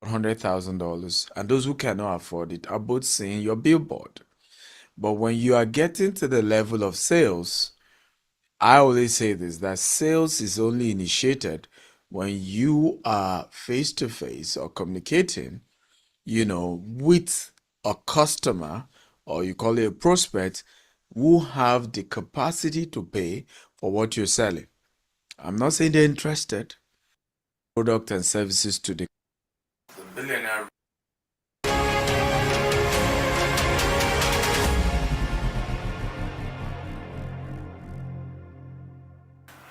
$100,000, and those who cannot afford it are both seeing your billboard. But when you are getting to the level of sales, I always say this, that sales is only initiated when you are face to face or communicating, with a customer, or you call it a prospect, who have the capacity to pay for what you're selling. I'm not saying they're interested. Product and services to the billionaire.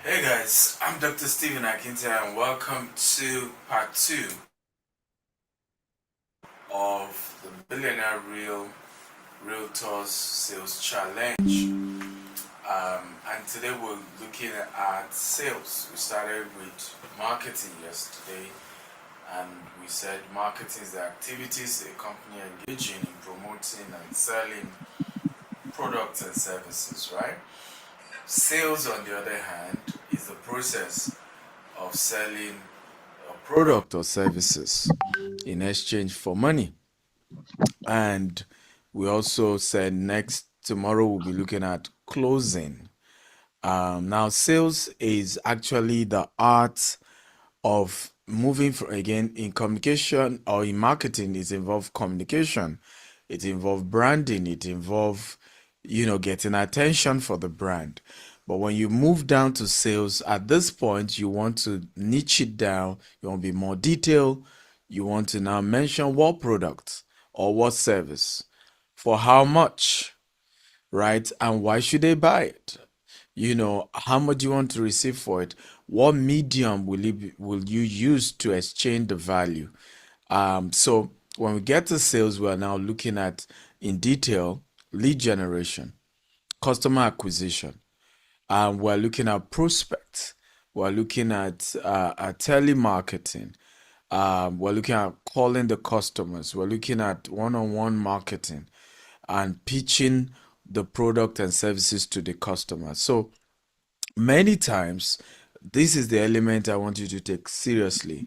Hey guys, I'm Dr. Stephen Akintayo and welcome to part 2 of the Billionaire Realtors Sales Challenge. And today we're looking at sales. We started with marketing yesterday, and we said marketing is the activities a company engaging in promoting and selling products and services, right? Sales, on the other hand, is the process of selling a product or services in exchange for money. And we also said next tomorrow we'll be looking at closing. Now, sales is actually the art of moving from, again, in communication or in marketing, it involves communication, it involves branding, it involves, getting attention for the brand. But when you move down to sales, at this point, you want to niche it down, you want to be more detailed, you want to now mention what product or what service, for how much, right? And why should they buy it? How much you want to receive for it? What medium will you use to exchange the value? So when we get to sales, we are now looking at in detail lead generation, customer acquisition. We're looking at prospects. We're looking at telemarketing. We're looking at calling the customers. We're looking at one-on-one marketing and pitching the product and services to the customer. So many times, this is the element I want you to take seriously.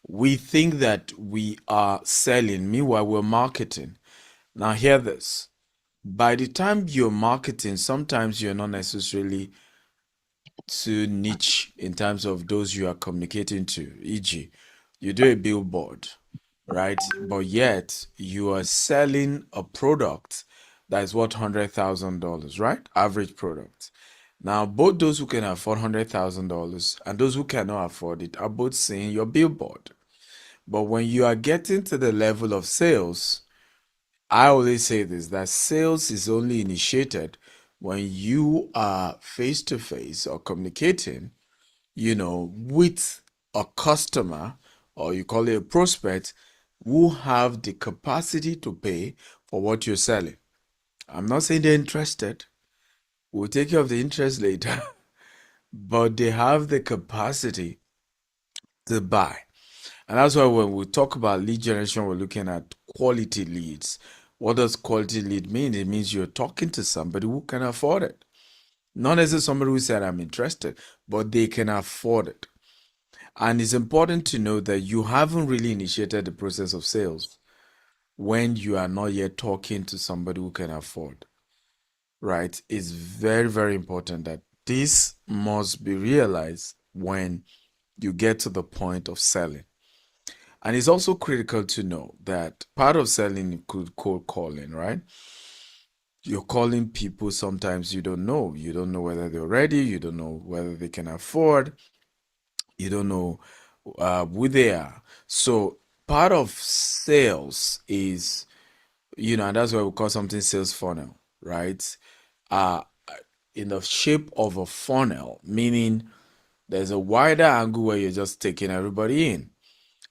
We think that we are selling, meanwhile, we're marketing. Now, hear this. By the time you're marketing, sometimes you're not necessarily too niche in terms of those you are communicating to. E.g., you do a billboard, right? But yet you are selling a product that is worth $100,000, right? Average product. Now, both those who can afford $100,000 and those who cannot afford it are both seeing your billboard. But when you are getting to the level of sales, I always say this, that sales is only initiated when you are face to face or communicating, with a customer, or you call it a prospect, who have the capacity to pay for what you're selling. I'm not saying they're interested. We'll take care of the interest later, but they have the capacity to buy. And that's why when we talk about lead generation, we're looking at quality leads. What does quality lead mean? It means you're talking to somebody who can afford it. Not necessarily somebody who said, I'm interested, but they can afford it. And it's important to know that you haven't really initiated the process of sales when you are not yet talking to somebody who can afford, right? It's very, very important that this must be realized when you get to the point of selling. And it's also critical to know that part of selling includes cold calling, right? You're calling people sometimes you don't know. You don't know whether they're ready. You don't know whether they can afford. You don't know who they are. So part of sales is, and that's why we call something sales funnel, right? Uh, in the shape of a funnel, meaning there's a wider angle where you're just taking everybody in,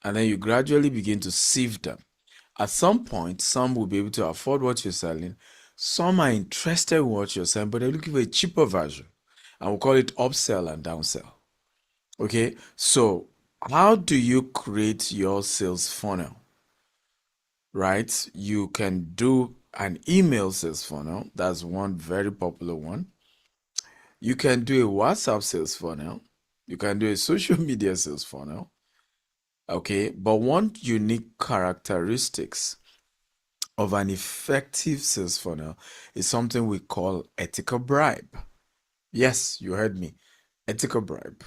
and then you gradually begin to sieve them. At some point, some will be able to afford what you're selling. Some are interested in what you're selling, but they're looking for a cheaper version. And we'll call it upsell and downsell. Okay, so how do you create your sales funnel? Right? You can do an email sales funnel. That's one very popular one. You can do a WhatsApp sales funnel. You can do a social media sales funnel. Okay, but one unique characteristics of an effective sales funnel is something we call ethical bribe. Yes, you heard me. Ethical bribe.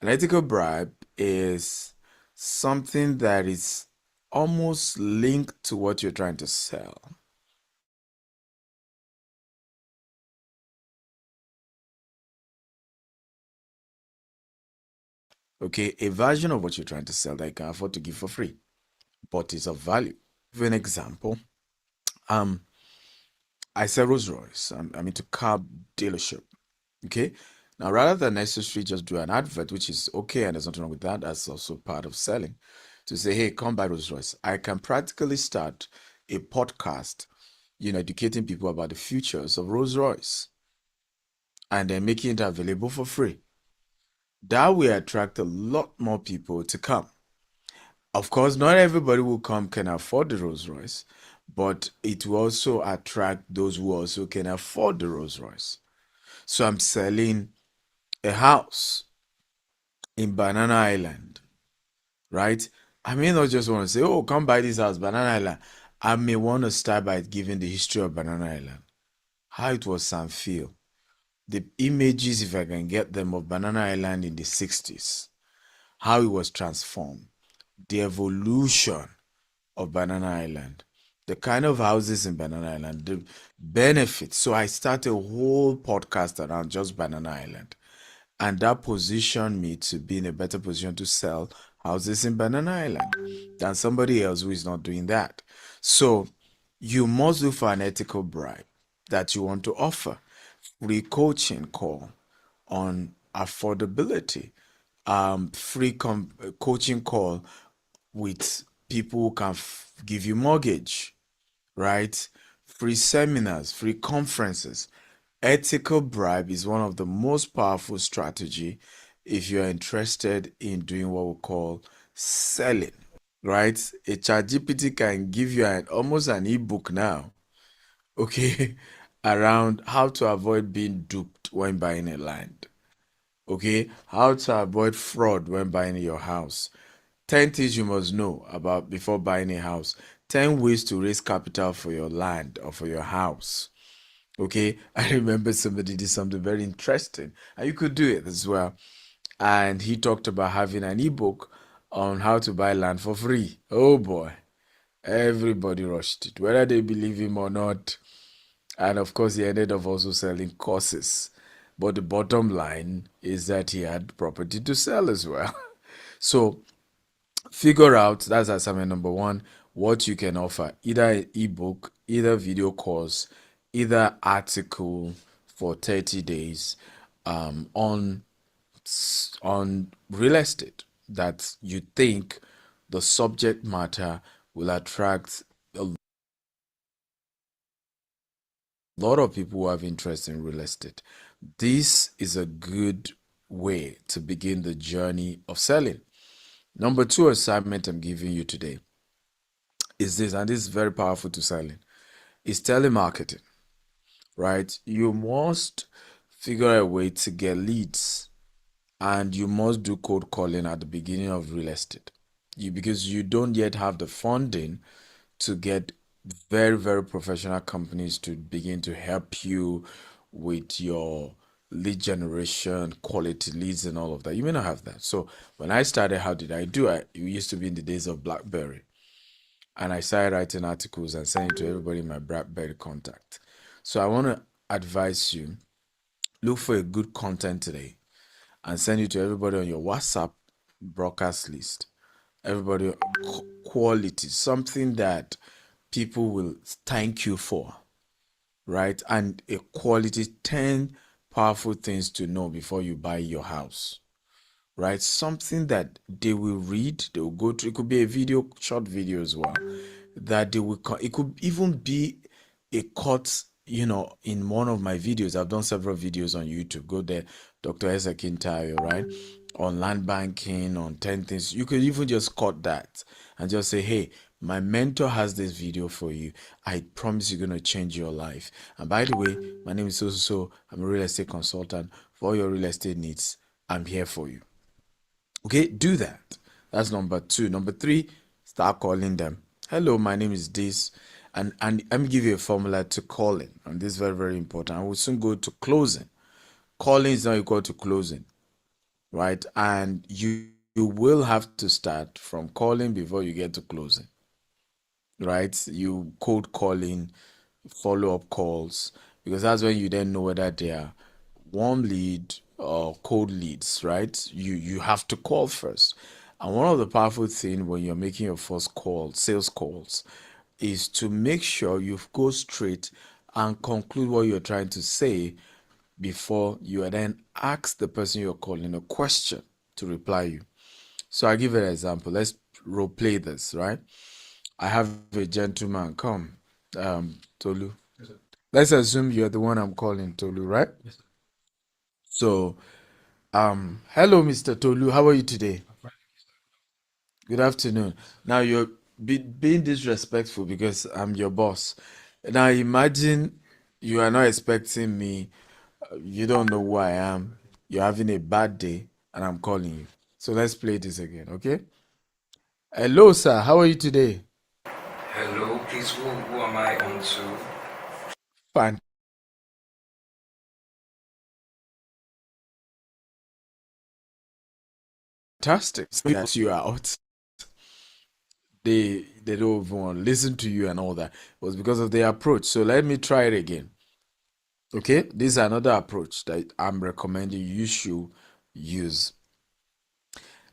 An ethical bribe is something that is almost linked to what you're trying to sell. Okay, a version of what you're trying to sell that you can afford to give for free, but is of value. For an example, um, I sell Rolls Royce. I'm into car dealership. Okay. Now, rather than necessarily just do an advert, which is okay, and there's nothing wrong with that, that's also part of selling, to say, hey, come buy Rolls Royce. I can practically start a podcast, educating people about the futures of Rolls Royce and then making it available for free. That will attract a lot more people to come. Of course, not everybody who come can afford the Rolls Royce, but it will also attract those who also can afford the Rolls Royce. So I'm selling a house in Banana Island, right? I may not just want to say, oh, come buy this house, Banana Island. I may want to start by giving the history of Banana Island, how it was and feel, the images, if I can get them, of Banana Island in the 60s, how it was transformed, the evolution of Banana Island, the kind of houses in Banana Island, the benefits. So I started a whole podcast around just Banana Island. And that positioned me to be in a better position to sell houses in Banana Island than somebody else who is not doing that. So you must look for an ethical bribe that you want to offer. Free coaching call on affordability, free coaching call with people who can give you mortgage, right? Free seminars, free conferences. Ethical bribe is one of the most powerful strategy if you're interested in doing what we call selling, right? A ChatGPT can give you almost an ebook now, okay, around how to avoid being duped when buying a land, okay, how to avoid fraud when buying your house, 10 things you must know about before buying a house, 10 ways to raise capital for your land or for your house. Okay, I remember somebody did something very interesting, and you could do it as well. And he talked about having an ebook on how to buy land for free. Oh boy, everybody rushed it, whether they believe him or not. And of course, he ended up also selling courses. But the bottom line is that he had property to sell as well. So figure out, that's assignment number one, what you can offer, either an ebook, either video course, either article for 30 days on real estate that you think the subject matter will attract a lot of people who have interest in real estate. This is a good way to begin the journey of selling. Number two assignment I'm giving you today is this, and this is very powerful to selling, is telemarketing, right? You must figure a way to get leads and you must do cold calling at the beginning of real estate. Because you don't yet have the funding to get very, very professional companies to begin to help you with your lead generation, quality leads, and all of that. You may not have that. So when I started, how did I do it? It used to be in the days of BlackBerry. And I started writing articles and sending to everybody in my BlackBerry contact. So I want to advise you, look for a good content today and send it to everybody on your WhatsApp broadcast list. Everybody, quality, something that people will thank you for, right? And a quality 10 powerful things to know before you buy your house, right? Something that they will read, they will go through. It could be a video, short video as well, that they will, it could even be a cut, in one of my videos. I've done several videos on YouTube. Go there, Dr. Akintayo, right? On land banking, on 10 things. You could even just cut that and just say, hey, my mentor has this video for you. I promise you're going to change your life. And by the way, my name is so. I'm a real estate consultant. For all your real estate needs, I'm here for you. Okay, do that. That's number two. Number three, start calling them. Hello, my name is this. And let me give you a formula to calling. And this is very, very important. I will soon go to closing. Calling is not equal to closing, right? And you will have to start from calling before you get to closing, right? You cold calling, follow-up calls, because that's when you then know whether they are warm lead or cold leads, right? You have to call first. And one of the powerful things when you're making your first call, sales calls, is to make sure you go straight and conclude what you're trying to say before you then ask the person you're calling a question to reply you. So I give an example. Let's role play this, right? I have a gentleman come, Tolu. Let's assume you're the one I'm calling, Tolu, right? So, hello, Mr. Tolu. How are you today? Good afternoon. Now you're being disrespectful because I'm your boss. Now imagine you are not expecting me. You don't know who I am. You're having a bad day, and I'm calling you. So let's play this again, okay? Hello, sir. How are you today? Hello, please, who am I on to? Fantastic. So yes, you out. They don't even want to listen to you and all that. It was because of their approach. So let me try it again. Okay, this is another approach that I'm recommending you should use.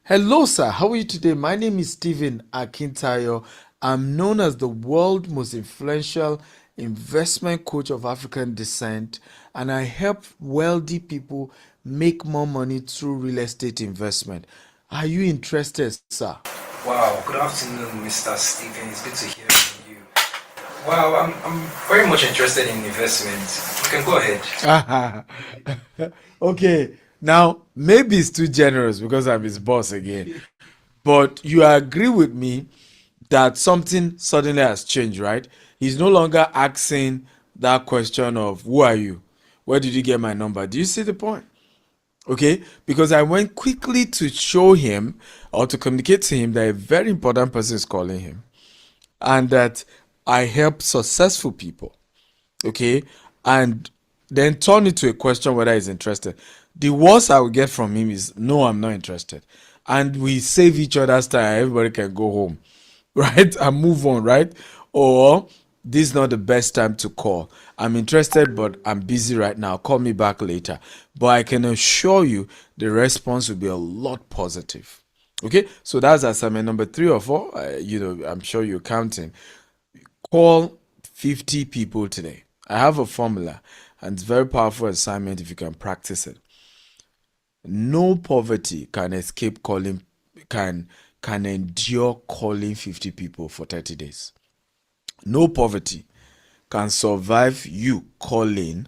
Hello, sir. How are you today? My name is Stephen Akintayo. I'm known as the world most influential investment coach of African descent, and I help wealthy people make more money through real estate investment. Are you interested, sir? Wow, good afternoon, Mr. Stephen. It's good to hear from you. Wow, I'm very much interested in investment. You can go ahead. Okay, now maybe it's too generous because I'm his boss again, but you agree with me that something suddenly has changed, right? He's no longer asking that question of who are you? Where did you get my number? Do you see the point? Okay, because I went quickly to show him or to communicate to him that a very important person is calling him and that I help successful people. Okay, and then turn it to a question whether he's interested. The worst I will get from him is no, I'm not interested, and we save each other's time. Everybody can go home, right, and move on, right? Or this is not the best time to call. I'm interested, but I'm busy right now. Call me back later. But I can assure you the response will be a lot positive. Okay, so that's assignment number 3 or 4. I'm sure you're counting. Call 50 people today. I have a formula, and it's a very powerful assignment if you can practice it. No poverty can escape calling, can endure calling 50 people for 30 days. No poverty can survive you calling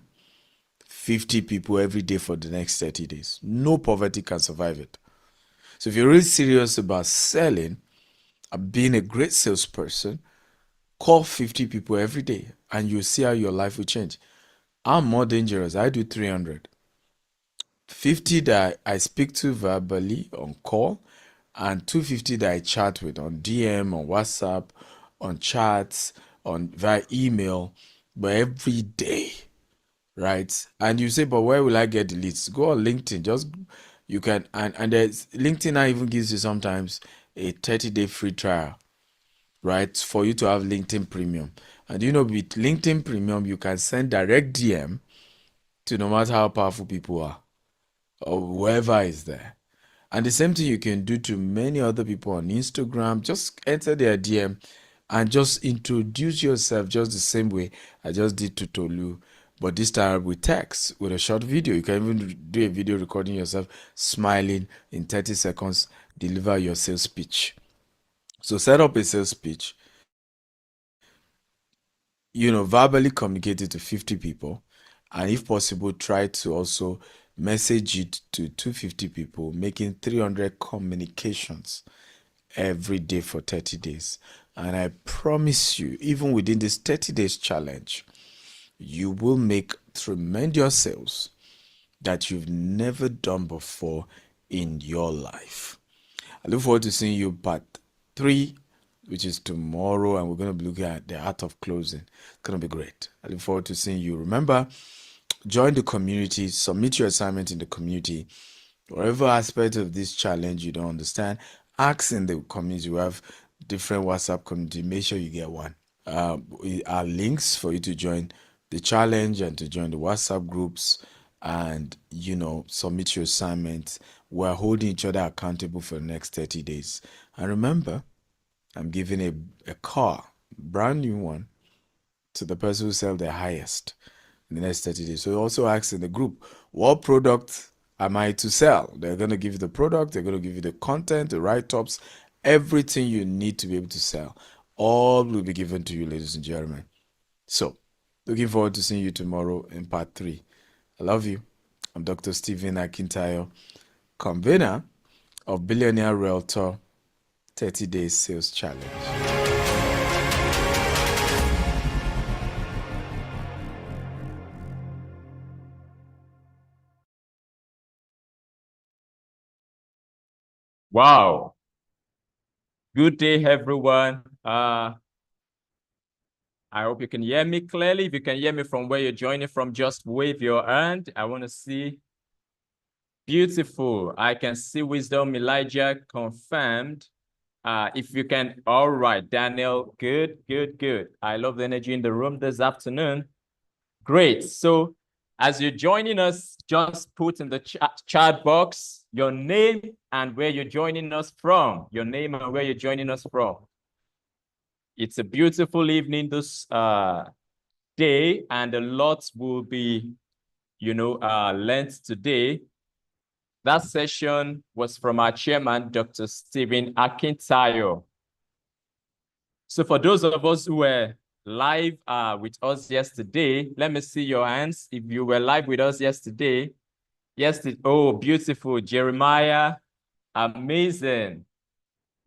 50 people every day for the next 30 days. No poverty can survive it. So if you're really serious about selling and being a great salesperson, call 50 people every day and you'll see how your life will change. I'm more dangerous. I do 300. 50 that I speak to verbally on call, and 250 that I chat with on DM, on WhatsApp, on chats, on via email, but every day, right? And you say, but where will I get the leads? Go on LinkedIn. Just you can, and there's LinkedIn now even gives you sometimes a 30-day free trial, right? For you to have LinkedIn Premium. And you know, with LinkedIn Premium, you can send direct DM to no matter how powerful people are or whoever is there. And the same thing you can do to many other people on Instagram. Just enter their DM and just introduce yourself just the same way I just did to Tolu, but this time with text, with a short video. You can even do a video recording yourself smiling in 30 seconds, deliver your sales pitch. So set up a sales pitch, verbally communicate it to 50 people, and if possible, try to also message it to 250 people, making 300 communications every day for 30 days. And I promise you, even within this 30 days challenge, you will make tremendous sales that you've never done before in your life. I look forward to seeing you part 3, which is tomorrow, and we're going to be looking at the art of closing. It's going to be great. I look forward to seeing you. Remember, join the community, submit your assignment in the community. Whatever aspect of this challenge you don't understand, ask in the community. We have different WhatsApp community. Make sure you get one. Are links for you to join the challenge and to join the WhatsApp groups and submit your assignments. We're holding each other accountable for the next 30 days. And remember, I'm giving a car, brand new one, to the person who sells the highest in the next 30 days. So also ask in the group, what product am I to sell? They're going to give you the product, they're going to give you the content, the write-ups, everything you need to be able to sell. All will be given to you, ladies and gentlemen. So, looking forward to seeing you tomorrow in part 3. I love you. I'm Dr. Stephen Akintayo, convener of Billionaire Realtor 30 Days Sales Challenge. Wow. Good day, everyone. I hope you can hear me clearly. If you can hear me from where you're joining from, just wave your hand. I want to see. Beautiful. I can see Wisdom Elijah confirmed. If you can, all right, Daniel, good. I love the energy in the room this afternoon. Great. So as you're joining us, just put in the chat box your name and where you're joining us from. Your name and where you're joining us from. It's a beautiful evening this day, and a lot will be, learned today. That session was from our chairman, Dr. Stephen Akintayo. So for those of us who were live with us yesterday, let me see your hands. If you were live with us yesterday, oh, beautiful, Jeremiah, amazing.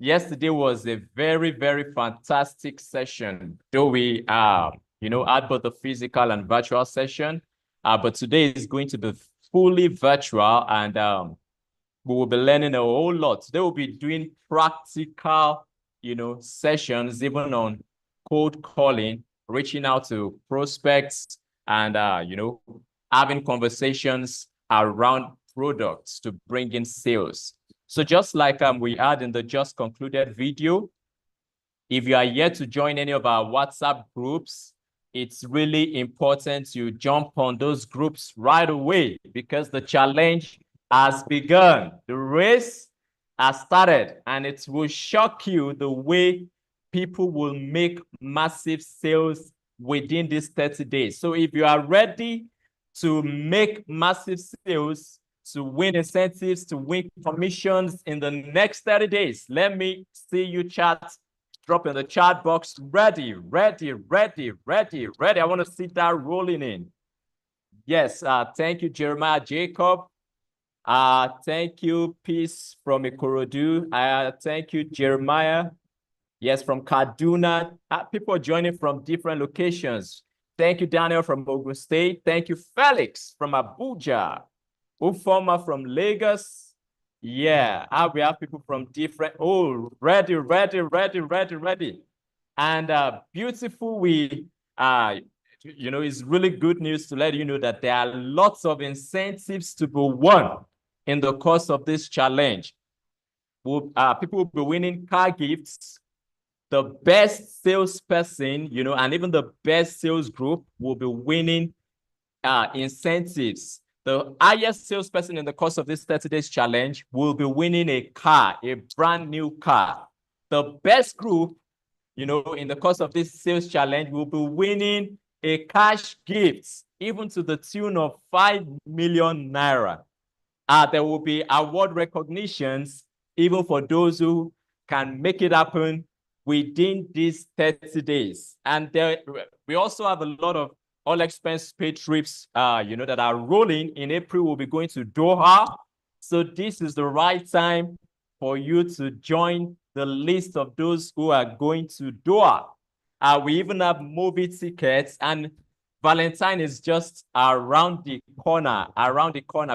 Yesterday was a very, very fantastic session, though we, had both the physical and virtual session, but today is going to be fully virtual, and we will be learning a whole lot. They will be doing practical, sessions, even on cold calling, reaching out to prospects, and, having conversations around products to bring in sales. So just like we had in the just concluded video, if you are yet to join any of our WhatsApp groups, it's really important you jump on those groups right away, because the challenge has begun. The race has started, and it will shock you the way people will make massive sales within these 30 days. So if you are ready to make massive sales, to win incentives, to win commissions in the next 30 days, let me see you chat. Drop in the chat box. Ready, ready, ready, ready, ready. I want to see that rolling in. Yes, thank you, Jeremiah Jacob. Thank you, Peace from Ikorodu. Thank you, Jeremiah. Yes, from Kaduna. People are joining from different locations. Thank you, Daniel from Ogun State. Thank you, Felix from Abuja. Ufoma from Lagos. Yeah, we have people from different, ready, ready, ready, ready, ready. And beautiful, it's really good news to let you know that there are lots of incentives to be won in the course of this challenge. People will be winning car gifts. The best salesperson, and even the best sales group will be winning incentives. The highest salesperson in the course of this 30 days challenge will be winning a car, a brand new car. The best group, in the course of this sales challenge will be winning a cash gift, even to the tune of 5 million naira. There will be award recognitions, even for those who can make it happen within these 30 days. And we also have a lot of all expense paid trips, that are rolling. In April, we'll be going to Doha. So this is the right time for you to join the list of those who are going to Doha. We even have movie tickets, and Valentine is just around the corner,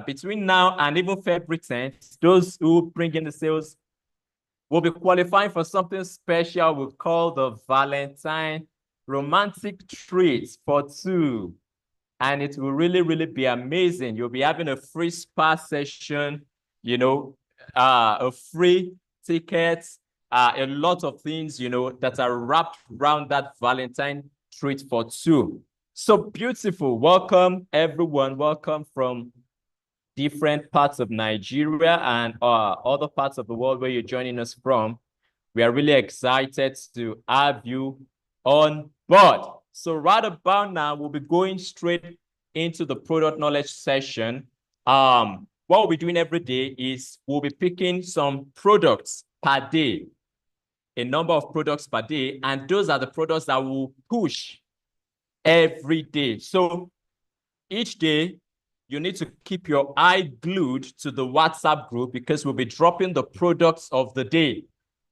Between now and even February 10th, those who bring in the sales will be qualifying for something special we call the Valentine Romantic Treats for two. And it will really, really be amazing. You'll be having a free spa session, a free ticket, a lot of things, that are wrapped around that Valentine treat for two. So beautiful. Welcome, everyone. Welcome from different parts of Nigeria and other parts of the world where you're joining us from. We are really excited to have you on board. So right about now, we'll be going straight into the product knowledge session. What we'll be doing every day is we'll be picking some products per day, a number of products per day, and those are the products that we'll push every day. So each day, you need to keep your eye glued to the WhatsApp group because we'll be dropping the products of the day.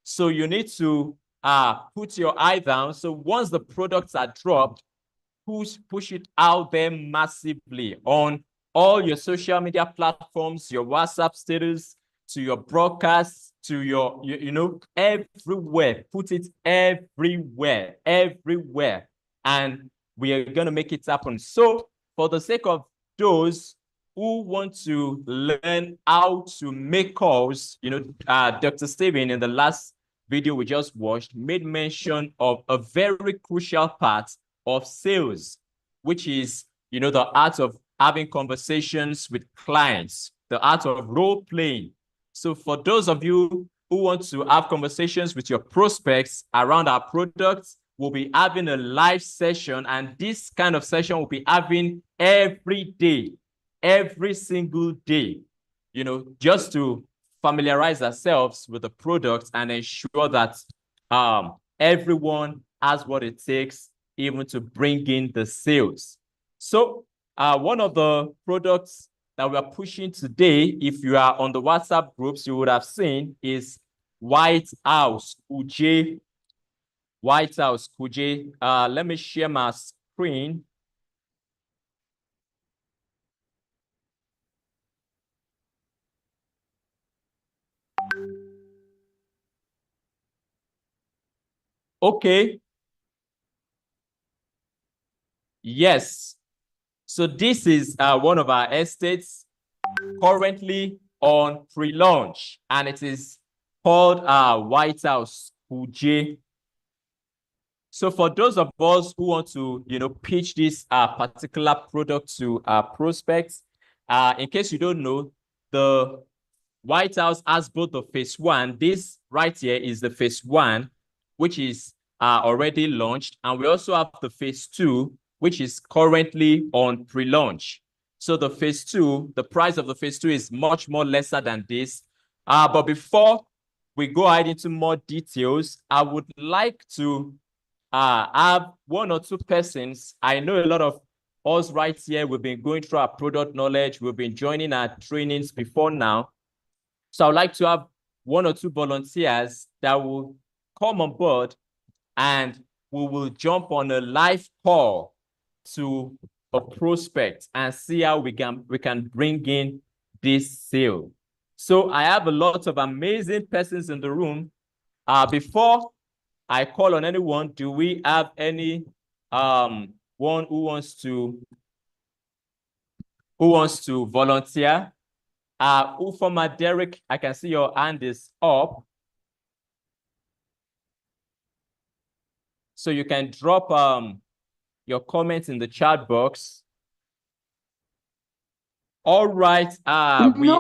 So you need to put your eye down. So once the products are dropped, push it out there massively on all your social media platforms, your WhatsApp status, to your broadcasts, to your, everywhere. Put it everywhere. And we are going to make it happen. So for the sake of those who want to learn how to make calls, Dr. Stephen in the last video we just watched made mention of a very crucial part of sales, which is, the art of having conversations with clients, the art of role playing. So for those of you who want to have conversations with your prospects around our products, we'll be having a live session, and this kind of session we'll be having every day, every single day, just to familiarize ourselves with the product and ensure that everyone has what it takes even to bring in the sales. So one of the products that we are pushing today, if you are on the WhatsApp groups, you would have seen is White House Kuje. White House Kuje. Let me share my screen. Okay. Yes. So this is one of our estates currently on pre-launch, and it is called White House Kuje. So for those of us who want to, pitch this particular product to prospects, in case you don't know, the White House has both the phase one. This right here is the phase one, which is are already launched, and we also have the phase 2, which is currently on pre-launch. So the phase 2, the price of the phase 2 is much more lesser than this. But before we go ahead into more details, I would like to have 1 or 2 persons. I know a lot of us right here, we've been going through our product knowledge, we've been joining our trainings before now. So I would like to have 1 or 2 volunteers that will come on board, and we will jump on a live call to a prospect and see how we can bring in this sale. So I have a lot of amazing persons in the room. Before I call on anyone, do we have any one who wants to volunteer? Ufoma Derek, I can see your hand is up. So you can drop your comments in the chat box. All right. No,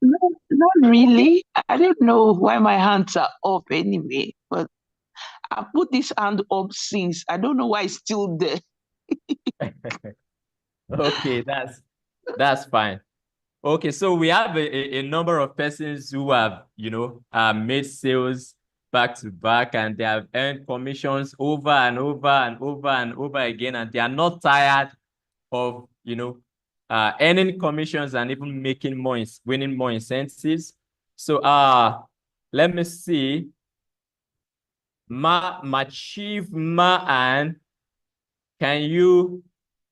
not really. I don't know why my hands are up anyway, but I put this hand up since. I don't know why it's still there. Okay, that's fine. Okay, so we have a number of persons who have, made sales back to back, and they have earned commissions over and over and over and over again, and they are not tired of, earning commissions and even winning more incentives. So let me see. Chief Man, can you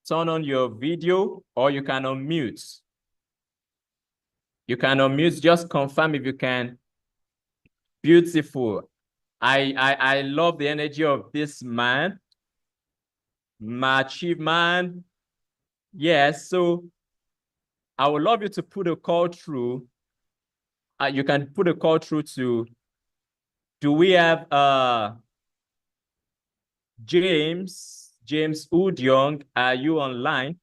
turn on your video, or you can unmute? You can unmute, just confirm if you can. Beautiful. I love the energy of this man. Chief Man. Yes, so I would love you to put a call through. You can put a call through to, do we have James Udyong? Are you online?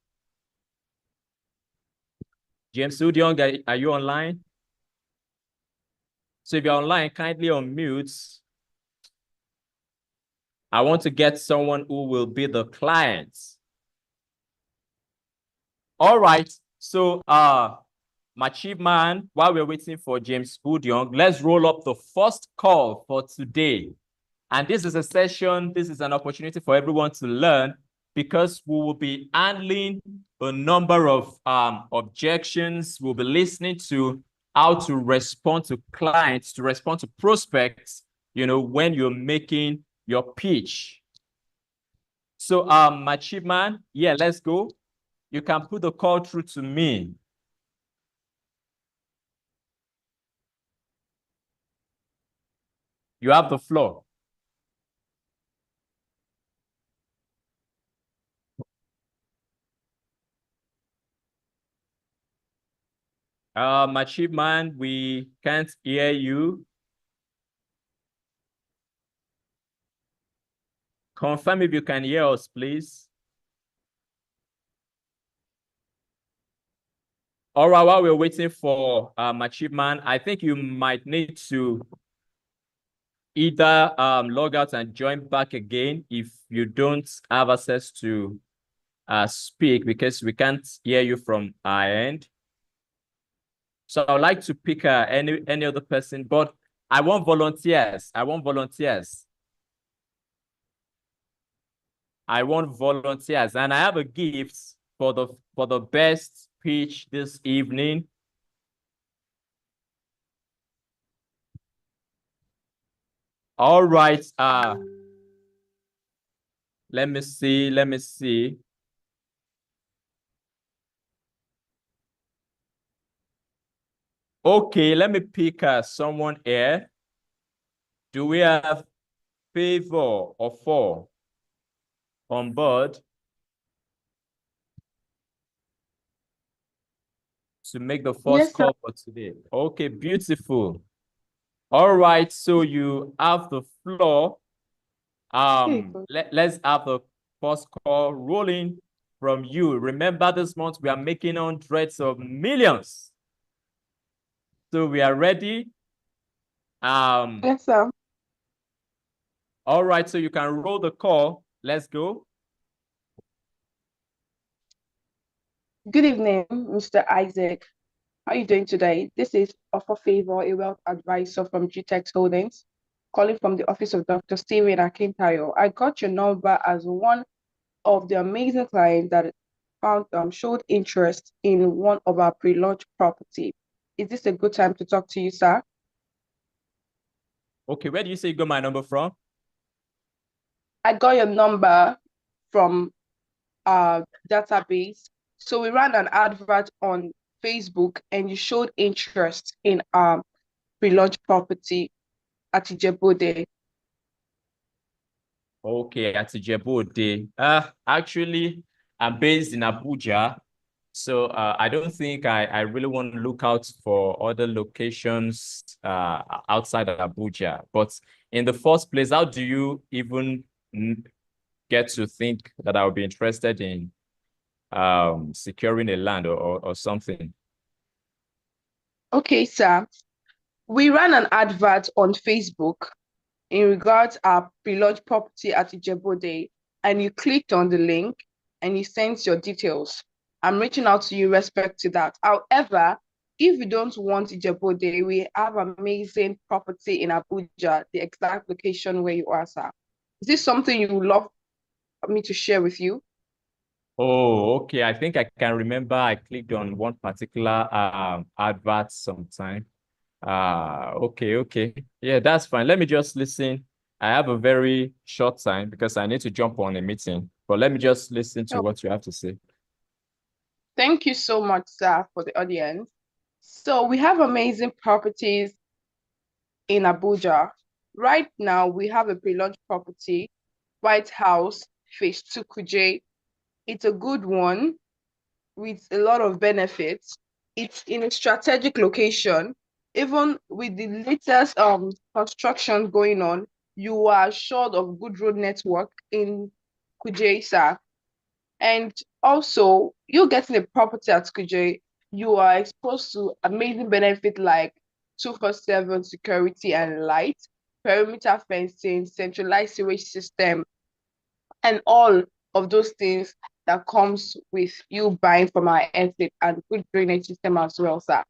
James Udyong, are you online? So if you're online, kindly unmute. I want to get someone who will be the client. All right. So my chief man, while we're waiting for James Udyong, let's roll up the first call for today. And this is a session, this is an opportunity for everyone to learn, because we will be handling a number of objections. We'll be listening to how to respond to clients, to respond to prospects, when you're making your pitch. So my chief man, yeah, let's go. You can put the call through to me. You have the floor. My chief man, we can't hear you. Confirm if you can hear us, please. All right, while we're waiting for my chief man, I think you might need to either log out and join back again if you don't have access to speak, because we can't hear you from our end. So I would like to pick any other person, but I want volunteers. I want volunteers. And I have a gift for the best pitch this evening. All right. Let me see. Okay, let me pick someone here. Do we have Favor or Four on board to make the first call for today? Okay, beautiful. All right, so you have the floor. Let's have the first call rolling from you. Remember, this month we are making hundreds of millions. So we are ready. Yes, sir. All right, so you can roll the call. Let's go. Good evening, Mr. Isaac. How are you doing today? This is Offer Favor, a wealth advisor from Gtext Holdings, calling from the office of Dr. Stephen Akintayo. I got your number as one of the amazing clients that showed interest in one of our pre-launch property. Is this a good time to talk to you, sir? Okay, where do you say you got my number from? I got your number from our database. So we ran an advert on Facebook and you showed interest in our pre-launch property at Ijebode. Okay, at Ijebode. Actually, I'm based in Abuja. So I don't think I really want to look out for other locations outside of Abuja. But in the first place, how do you even get to think that I would be interested in securing a land or something? Okay, sir. We ran an advert on Facebook in regards our pre-launch property at Ijebode, and you clicked on the link and you sent your details. I'm reaching out to you respect to that. However, if you don't want Ijebode, we have amazing property in Abuja, the exact location where you are, sir. Is this something you would love me to share with you? Oh, okay. I think I can remember I clicked on one particular advert sometime. Okay. Yeah, that's fine. Let me just listen. I have a very short time because I need to jump on a meeting. But let me just listen to what you have to say. Thank you so much, sir, for the audience. So we have amazing properties in Abuja. Right now, we have a pre-launch property, White House, Phase 2 Kuje. It's a good one with a lot of benefits. It's in a strategic location. Even with the latest construction going on, you are assured of good road network in Kuje, sir. And also, you getting a property at Kuje, you are exposed to amazing benefit like 247 security and light, perimeter fencing, centralized sewage system, and all of those things that comes with you buying from our estate, and good drainage system as well, sir.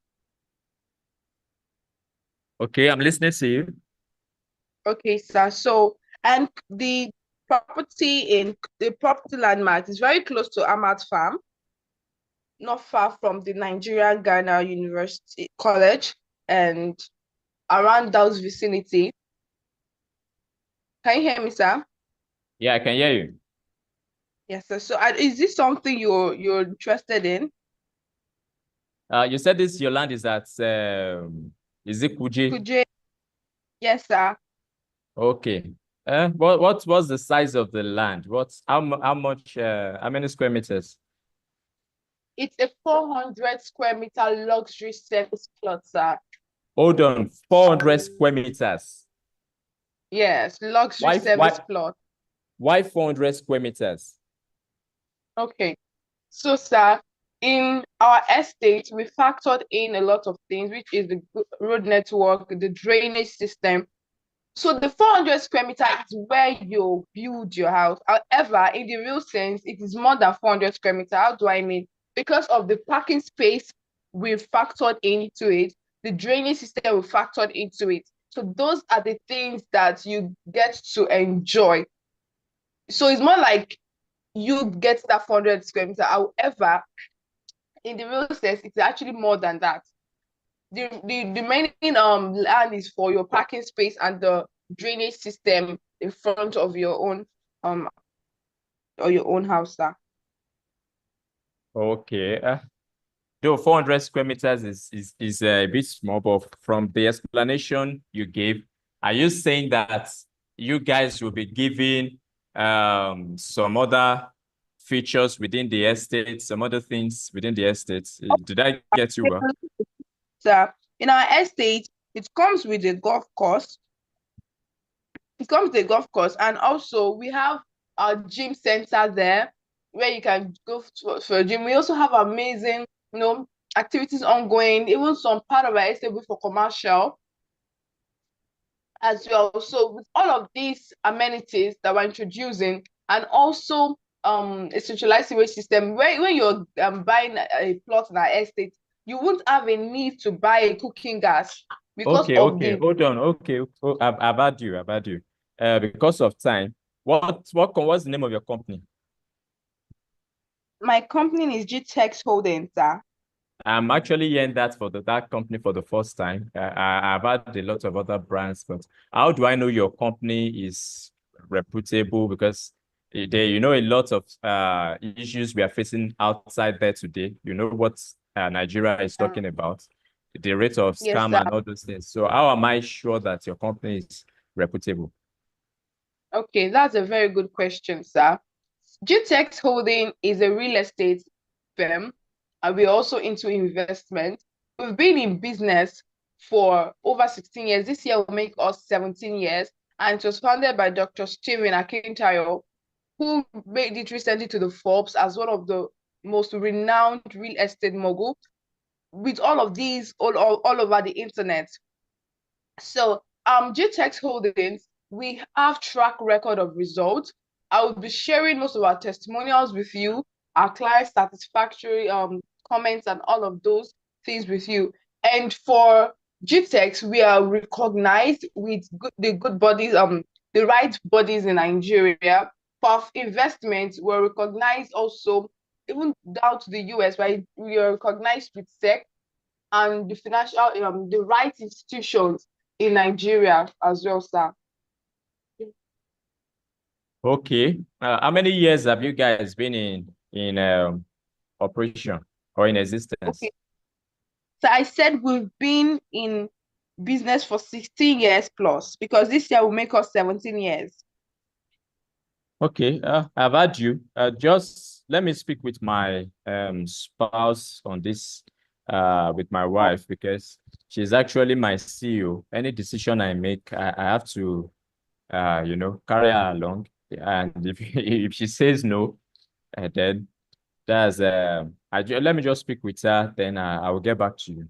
Okay, I'm listening to you. Okay, sir. So, and the property landmark is very close to Ahmad Farm, not far from the Nigerian Ghana University College, and around those vicinity. Can you hear me, sir? Yeah, I can hear you. Yes, sir. So, is this something you're interested in? You said this your land is at is it Kuje? Kuje. Yes, sir. Okay. What's the size of the land? How much how many square meters? It's a 400 square meter luxury service plot, sir. Hold on, 400 square meters. Yes, luxury Why service plot. why 400 square meters? Okay. So, sir, in our estate, we factored in a lot of things, which is the road network, the drainage system. So the 400 square meter is where you build your house. However, in the real sense, it is more than 400 square meter. How do I mean? Because of the parking space we factored into it, the drainage system we factored into it. So those are the things that you get to enjoy. So it's more like you get that 400 square meter. However, in the real sense, it's actually more than that. The remaining land is for your parking space and the drainage system in front of your own or your own house, sir. Okay. Though 400 square meters is a bit small, but from the explanation you gave, are you saying that you guys will be giving some other features within the estate, some other things within the estate? Did I get you well? Sir, in our estate, it comes with a golf course. It comes with a golf course, and also we have our gym center there where you can go for a gym. We also have amazing, activities ongoing, even some part of our estate for commercial. as well. So with all of these amenities that we're introducing, and also a centralized sewage system, when you're buying a plot in our estate, you won't have a need to buy a cooking gas because Okay, of okay, the hold on. Okay, oh, I've had you, I've had you. Because of time, what's the name of your company? my company is Gtext Holdings, sir. I'm actually hearing that that company for the first time. I've had a lot of other brands, but how do I know your company is reputable? Because you know, a lot of issues we are facing outside there today. You know what Nigeria is Um, talking about, the rate of yes, scam sir. and all those things. So how am I sure that your company is reputable? Okay, that's a very good question, sir. Gtext Holding is a real estate firm, and we're also into investment. We've been in business for over 16 years. This year will make us 17 years, and it was founded by Dr. Stephen Akintayo, who made it recently to the Forbes as one of the most renowned real estate mogul. With all of these all over the internet, so, GTEX Holdings, we have track record of results. I will be sharing most of our testimonials with you, our client satisfactory comments, and all of those things with you. And for GTEX, we are recognized with the good bodies, the right bodies in Nigeria. For investment, we're recognized also even down to the US, right? We are recognized with SEC and the financial the right institutions in Nigeria as well, sir. Okay. How many years have you guys been in operation or in existence? Okay. So I said we've been in business for 16 years plus because this year will make us 17 years. Okay, I've had you. Just let me speak with my spouse on this, with my wife, because she's actually my CEO. Any decision I make, I have to, you know, carry her along. And if if she says no, then that's let me just speak with her. Then I will get back to you.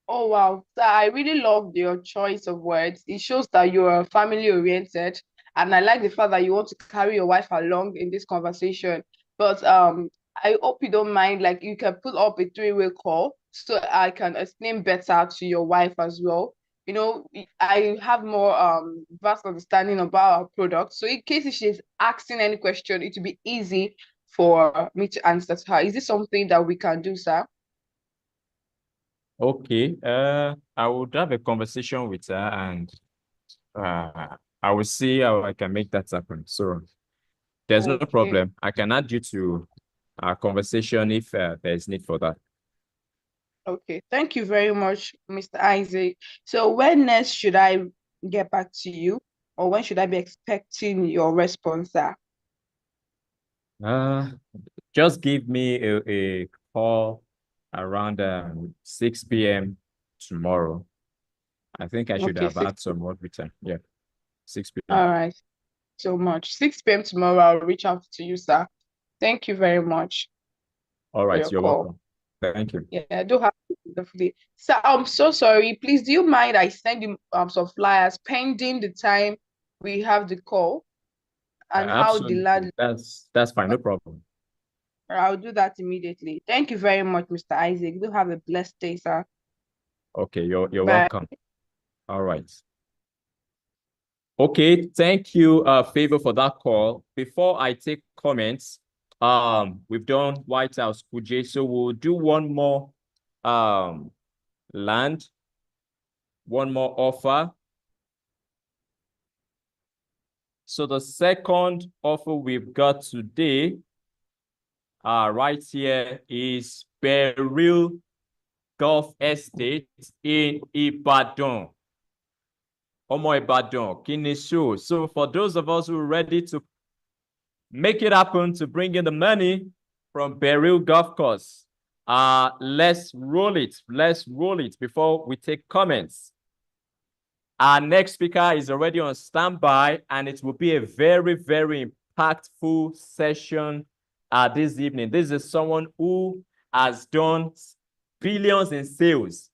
Oh wow. So I really love your choice of words. It shows that you're family oriented. And I like the fact that you want to carry your wife along in this conversation. But I hope you don't mind, like you can put up a three-way call so I can explain better to your wife as well. You know, I have more vast understanding about our product. So in case if she's asking any question, it will be easy for me to answer to her. Is this something that we can do, sir? Okay. I would have a conversation with her, and I will see how I can make that happen. So there's no Okay. problem. I can add you to our conversation if there's need for that. Okay, thank you very much, Mr. Isaac. So when next should I get back to you, or when should I be expecting your response, sir? Uh, just give me a call around 6 p.m. tomorrow. I think I should Okay, have six. had some work return. Yeah, 6 p.m. All right, so much. 6 p.m. tomorrow, I'll reach out to you, sir. Thank you very much All for right, your you're call. welcome. Thank you. Yeah, I do have a wonderful day. Sir, I'm so sorry. Please, do you mind I send you some flyers pending the time we have the call and how the Absolutely. land. That's fine. No problem. I'll do that immediately. Thank you very much, Mr. Isaac. Do have a blessed day, sir. Okay, you're Bye. welcome. All right. Okay, thank you, Favor, for that call. Before I take comments, we've done White House Kuje, so we'll do one more land, one more offer. So the second offer we've got today, right here, is Beryl Golf Estate in Ibadan. Omo Ibadan, Kinisho. So for those of us who are ready to make it happen to bring in the money from Beryl Golf Course, let's roll it. Let's roll it before we take comments. Our next speaker is already on standby, and it will be a very, very impactful session this evening. This is someone who has done billions in sales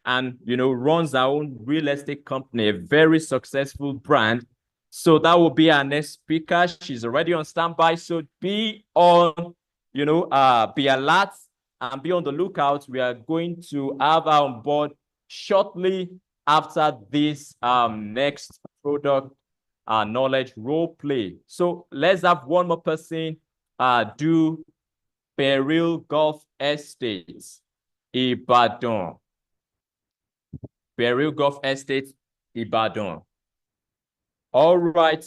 and, runs our own real estate company, a very successful brand. So that will be our next speaker. She's already on standby. So be on, be alert and be on the lookout. We are going to have her on board shortly after this next product knowledge role play. So let's have one more person do Beryl Golf Estates, Ibadan. Beryl Golf Estates, Ibadan. All right.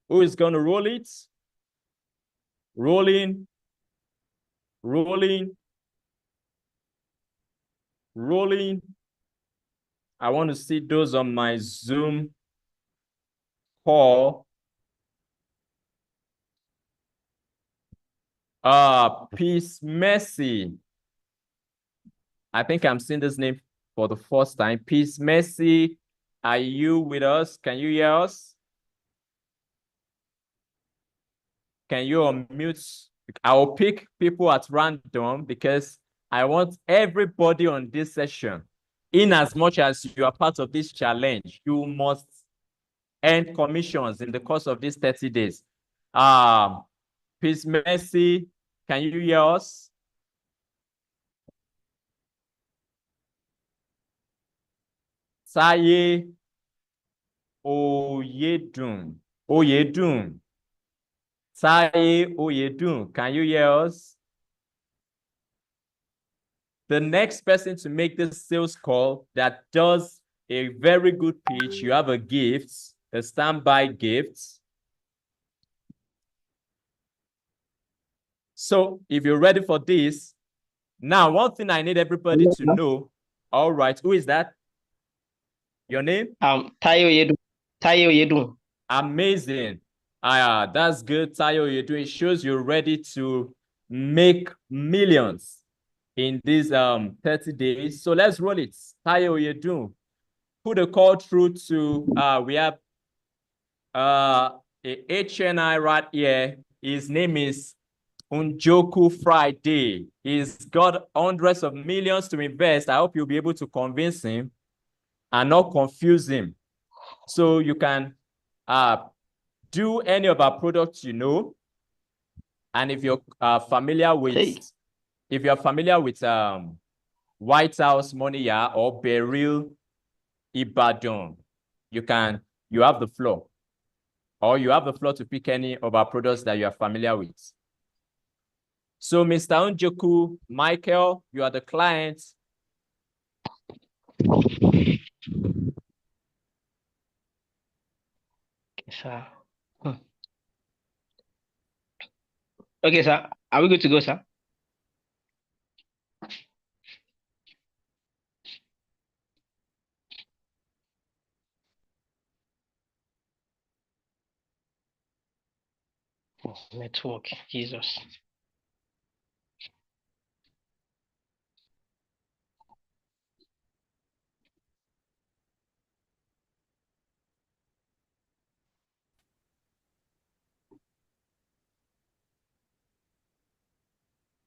Who is going to roll it? Rolling. Rolling. Rolling. I want to see those on my Zoom call. Peace Mercy. I think I'm seeing this name for the first time. Peace Mercy, are you with us? Can you hear us? Can you unmute? I'll pick people at random because I want everybody on this session. In as much as you are part of this challenge, you must earn commissions in the course of these 30 days. Peace Mercy, can you hear us? Saye Oyedun. Oyedun. Saye Oyedun, can you hear us? The next person to make this sales call that does a very good pitch, you have a gift, a standby gift. So if you're ready for this, now one thing I need everybody to know. All right, who is that? Your name? Tayo Yedu. Tayo Yedu. Amazing. That's good, Tayo. It shows you're ready to make millions in these 30 days. So let's roll it. Tayo Yedu. Put a call through to we have a HNI right here. His name is Unjoku Friday. He's got hundreds of millions to invest. I hope you'll be able to convince him and not confuse him. So you can do any of our products, and if you're familiar with, White House Money or Beryl Ibadan, you have the floor, or you have the floor to pick any of our products that you are familiar with. So, Mr. Unjoku, Michael, you are the client. Okay, sir. Okay, sir. Are we good to go, sir? Oh, network, Jesus.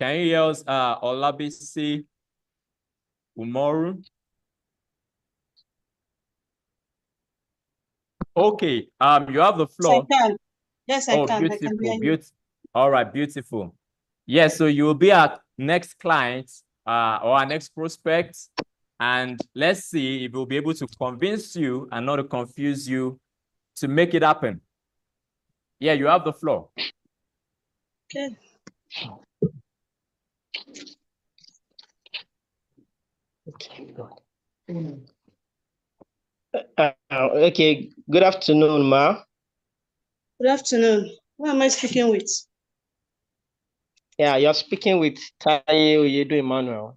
Can you hear us, Olabisi Umoru? Okay, you have the floor. Yes, I can. Yes, I can. Beautiful, I can hear you. beautiful. All right, beautiful. Yes, so you will be our next client or our next prospect, and let's see if we'll be able to convince you and not to confuse you to make it happen. Yeah, you have the floor. Okay. Okay, okay, good afternoon, ma. Good afternoon. Who am I speaking with? Yeah, you're speaking with Tayo Yedu Emmanuel,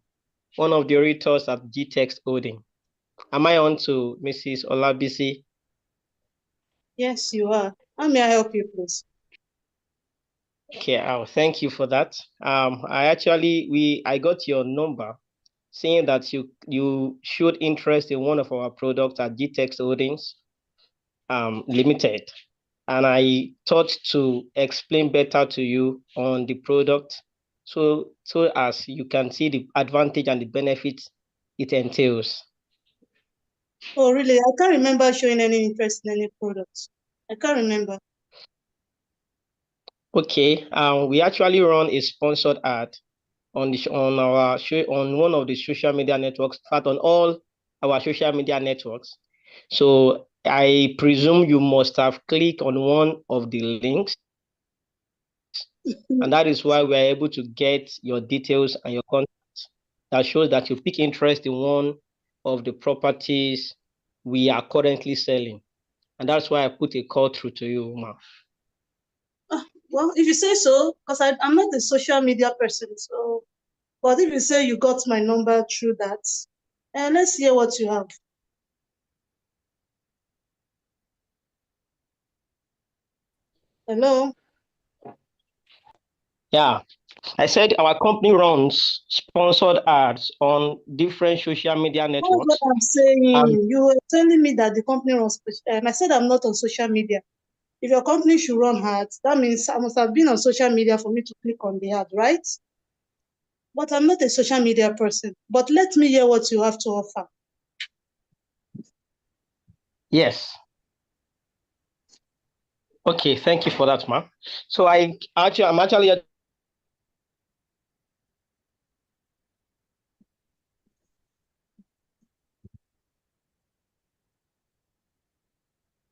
one of the orators at Gtext Holding. Am I on to Mrs. Olabisi? Yes, you are. How may I help you, please? Okay, thank you for that. I got your number saying that you showed interest in one of our products at Gtext Holdings Limited. And I thought to explain better to you on the product so as you can see the advantage and the benefits it entails. Oh, really? I can't remember showing any interest in any products. I can't remember. Okay, we actually run a sponsored ad on our show on one of the social media networks, in fact, on all our social media networks. So I presume you must have clicked on one of the links, and that is why we are able to get your details and your contact. That shows that you pick interest in one of the properties we are currently selling, and that's why I put a call through to you, Ma. Well, if you say so, because I'm not a social media person, so, but if you say you got my number through that, let's hear what you have. Hello? Yeah, I said our company runs sponsored ads on different social media That's what networks. I'm saying. You were telling me that the company runs, I said I'm not on social media. If your company should run ads, that means I must have been on social media for me to click on the ad, right? But I'm not a social media person. But let me hear what you have to offer. Yes. Okay, thank you for that, Ma. So I'm actually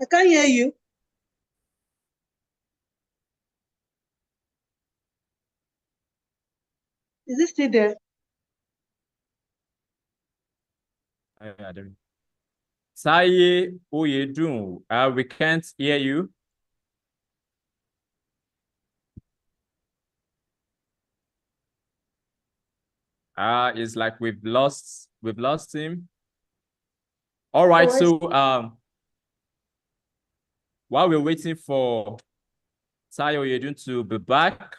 I can't hear you. Is it still there? Taye Oyedun, we can't hear you. It's like we've lost him. All right, Oh, so while we're waiting for Taye Oyedun to be back,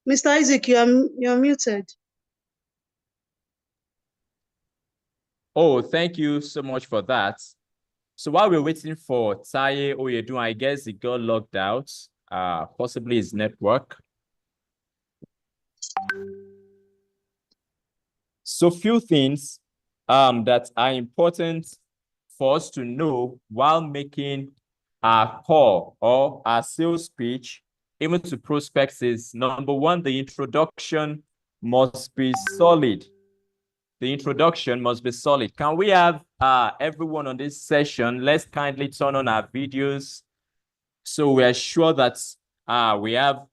Mr. Isaac, you're muted. oh, thank you so much for that. So while we're waiting for Taye Oyedun, I guess he got logged out, possibly his network. So few things that are important for us to know while making our call or our sales pitch, even to prospects, is number one, the introduction must be solid. The introduction must be solid. Can we have everyone on this session? Let's kindly turn on our videos so we are sure that we have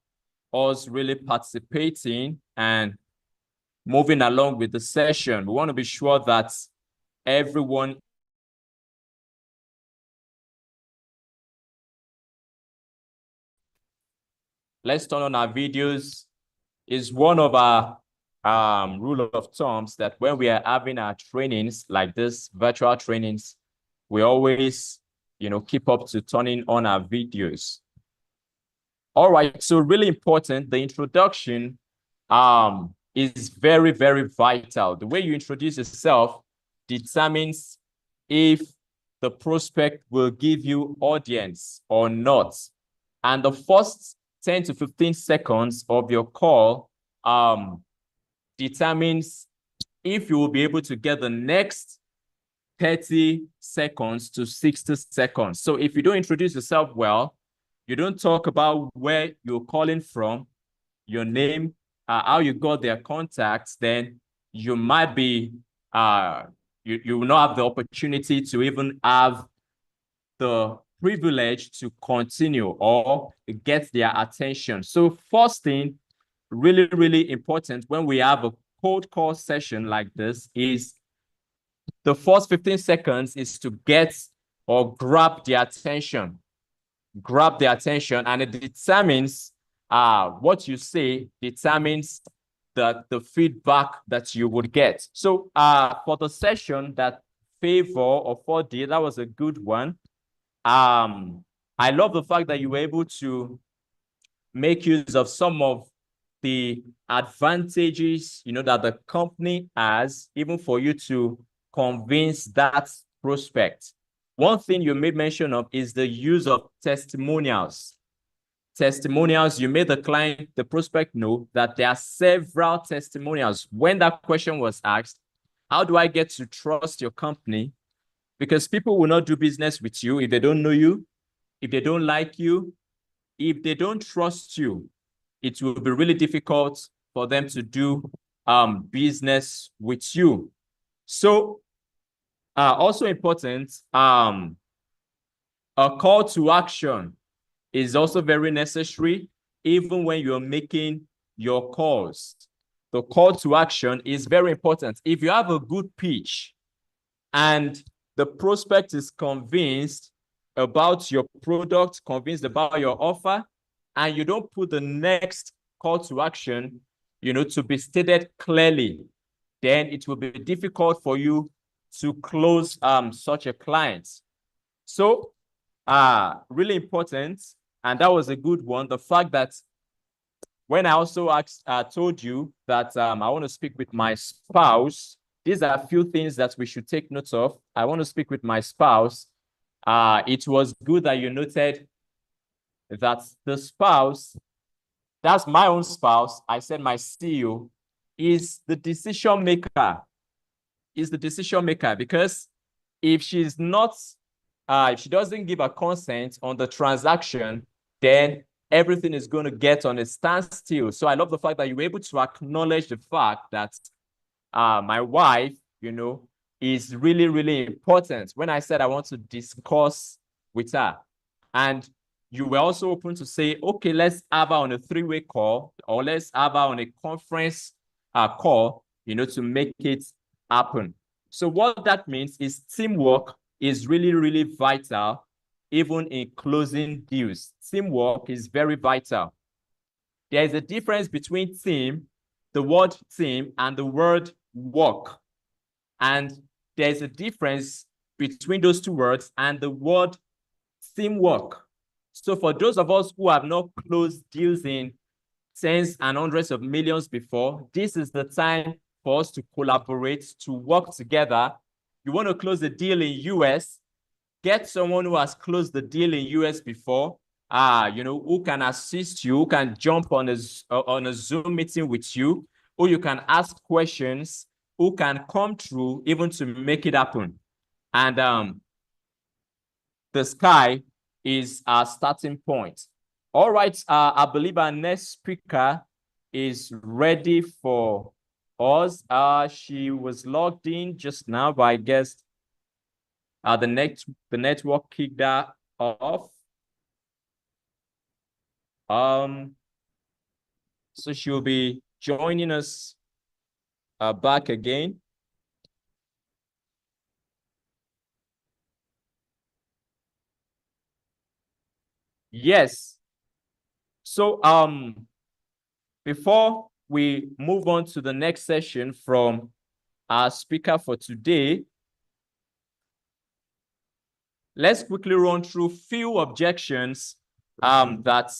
us really participating and moving along with the session. We want to be sure that everyone let's turn on our videos. Is one of our rule of thumbs that when we are having our trainings like this, virtual trainings, we always, keep up to turning on our videos. All right, so really important, the introduction is very, very vital. The way you introduce yourself determines if the prospect will give you audience or not. And the first 10 to 15 seconds of your call determines if you will be able to get the next 30 seconds to 60 seconds. So if you don't introduce yourself well, you don't talk about where you're calling from, your name, how you got their contacts, then you might be, you will not have the opportunity to even have the privilege to continue or get their attention. So first thing, really, really important when we have a cold call session like this is the first 15 seconds is to get or grab their attention. Grab their attention, and it determines what you say determines the feedback that you would get. So for the session that Favor or 4D, that was a good one. I love the fact that you were able to make use of some of the advantages, that the company has, even for you to convince that prospect. One thing you made mention of is the use of testimonials. Testimonials, you made the client, the prospect know that there are several testimonials. When that question was asked, how do I get to trust your company? Because people will not do business with you if they don't know you, if they don't like you, if they don't trust you. It will be really difficult for them to do business with you. So also important, a call to action is also very necessary, even when you're making your calls. The call to action is very important. If you have a good pitch and the prospect is convinced about your product, convinced about your offer, and you don't put the next call to action, to be stated clearly, then it will be difficult for you to close such a client. So really important, and that was a good one. The fact that when I also told you that I want to speak with my spouse, these are a few things that we should take note of. I want to speak with my spouse. It was good that you noted that the spouse, that's my own spouse, I said my CEO, is the decision maker. Is the decision maker, because if she's not, if she doesn't give a consent on the transaction, then everything is going to get on a standstill. So I love the fact that you were able to acknowledge the fact that my wife, is really, really important. When I said I want to discuss with her, and you were also open to say, okay, let's have her on a three-way call, or let's have her on a conference call, to make it happen. So what that means is teamwork is really, really vital, even in closing deals. Teamwork is very vital. There is a difference between team, the word team, and the word work. And there's a difference between those two words and the word teamwork. So for those of us who have not closed deals in tens and hundreds of millions before, this is the time for us to collaborate, to work together. You want to close a deal in US, get someone who has closed the deal in US before, who can assist you, who can jump on a Zoom meeting with you, who you can ask questions, who can come through even to make it happen. And the sky is our starting point. All right, I believe our next speaker is ready for us. She was logged in just now, but I guess the network kicked her off. So she'll be joining us back again. Yes. So before we move on to the next session from our speaker for today, let's quickly run through few objections that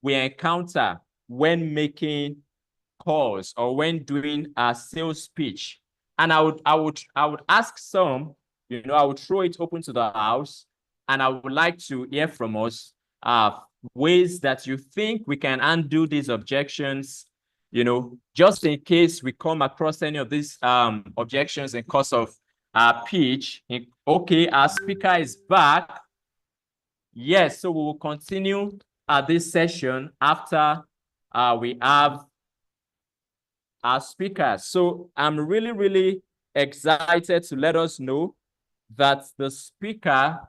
we encounter when making calls or when doing a sales pitch. And I would ask some, I would throw it open to the house, and I would like to hear from us ways that you think we can undo these objections, just in case we come across any of these objections in course of our pitch. Okay, our speaker is back. Yes, so we will continue this session after we have our speakers. So I'm really, really excited to let us know that the speaker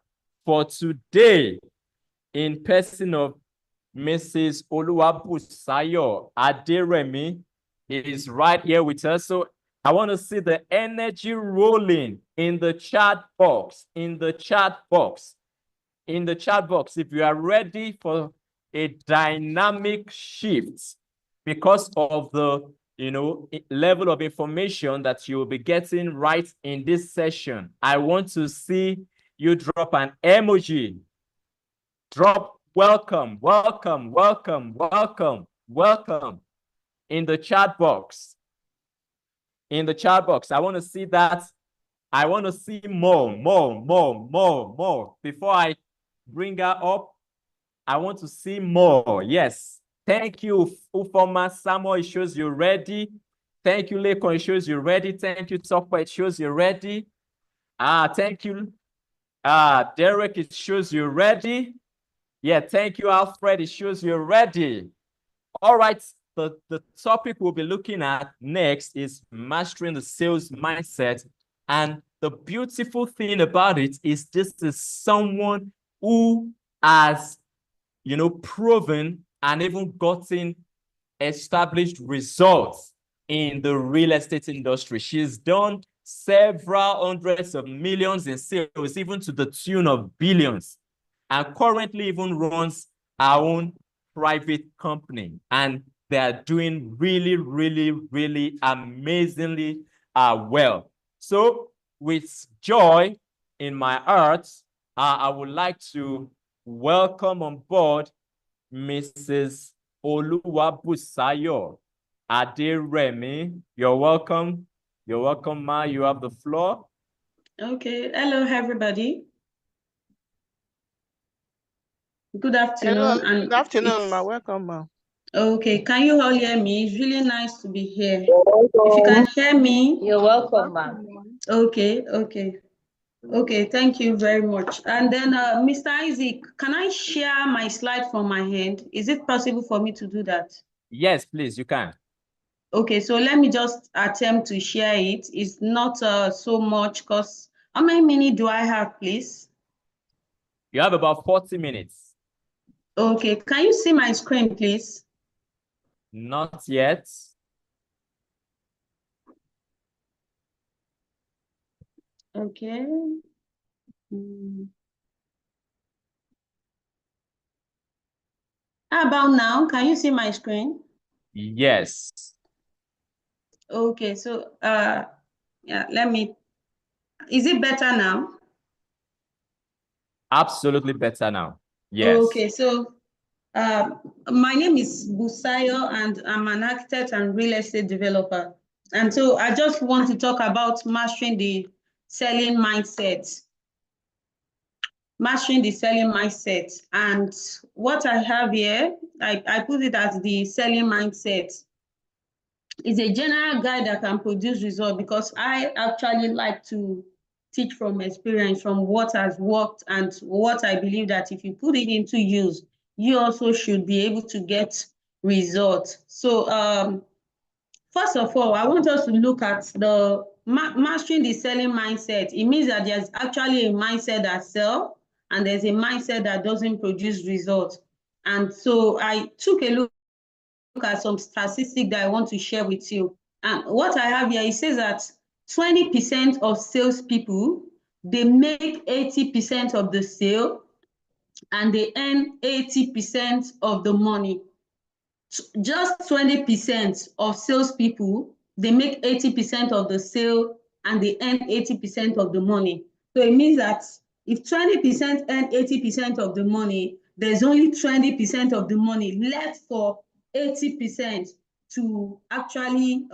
for today, in person of Mrs. Oluwabusayo Aderemi, is right here with us. So I want to see the energy rolling in the chat box, in the chat box. If you are ready for a dynamic shift because of the level of information that you will be getting right in this session, I want to see you drop an emoji. Drop welcome in the chat box. I want to see that I want to see more. Before I bring her up, I want to see more. Yes. Thank you, Ufoma. Samuel, it shows you're ready. Thank you, Lekon. It shows you're ready. Thank you, Tokpa. It shows you're ready. Thank you. Derek, it shows you're ready. Yeah, thank you, Alfred. It shows you're ready. All right. The topic we'll be looking at next is mastering the sales mindset. And the beautiful thing about it is this is someone who has, proven and even gotten established results in the real estate industry. She's done several hundreds of millions in sales, even to the tune of billions, and currently even runs our own private company. And they are doing really, really, really amazingly well. So with joy in my heart, I would like to welcome on board Mrs. Oluwabusayo Aderemi. You're welcome. You're welcome, Ma. You have the floor. Okay. Hello, everybody. Good afternoon. Hello, good afternoon, Ma. Welcome, Ma. Okay. Can you all hear me? It's really nice to be here. If you can hear me. You're welcome, Ma. Okay. Okay, thank you very much. And then, Mr. Isaac, can I share my slide from my hand? Is it possible for me to do that? Yes, please, you can. Okay, so let me just attempt to share it. It's not so much because how many minutes do I have, please? You have about 40 minutes. Okay, can you see my screen, please? Not yet. Okay. How about now? Can you see my screen? Yes. Okay, so yeah, is it better now? Absolutely better now. Yes. Okay, so my name is Busayo and I'm an architect and real estate developer. And so I just want to talk about mastering the selling mindset. Mastering the selling mindset. And what I have here, I put it as the selling mindset. It's a general guide that can produce results because I actually like to teach from experience, from what has worked and what I believe that if you put it into use, you also should be able to get results. So first of all, I want us to look at the mastering the selling mindset. It means that there's actually a mindset that sells and there's a mindset that doesn't produce results. And so I took a look at some statistics that I want to share with you. And what I have here, it says that 20% of salespeople, they make 80% of the sale and they earn 80% of the money. Just 20% of salespeople, they make 80% of the sale and they earn 80% of the money. So it means that if 20% earn 80% of the money, there's only 20% of the money left for 80% to actually,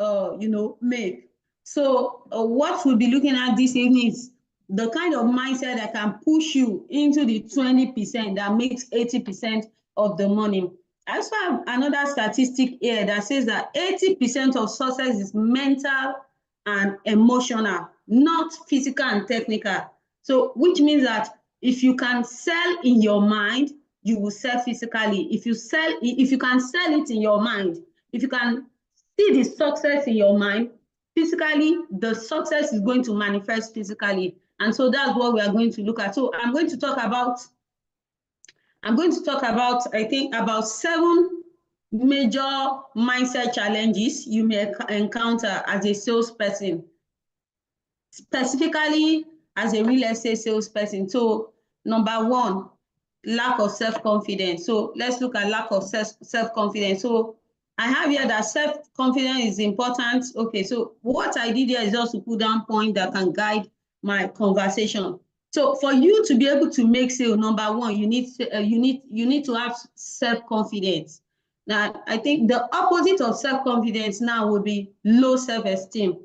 make. So what we'll be looking at this evening is the kind of mindset that can push you into the 20% that makes 80% of the money. I also have another statistic here that says that 80% of success is mental and emotional, not physical and technical. So, which means that if you can sell in your mind, you will sell physically. If you can sell it in your mind, if you can see the success in your mind, physically, the success is going to manifest physically. And so that's what we are going to look at. So I'm going to talk about, I think, about 7 major mindset challenges you may encounter as a salesperson, specifically as a real estate salesperson. So number 1, lack of self-confidence. So let's look at lack of self-confidence. So I have here that self-confidence is important. Okay, so what I did here is just to put down points that can guide my conversation. So for you to be able to make sale, number 1, you need to have self-confidence. Now, I think the opposite of self-confidence now would be low self-esteem.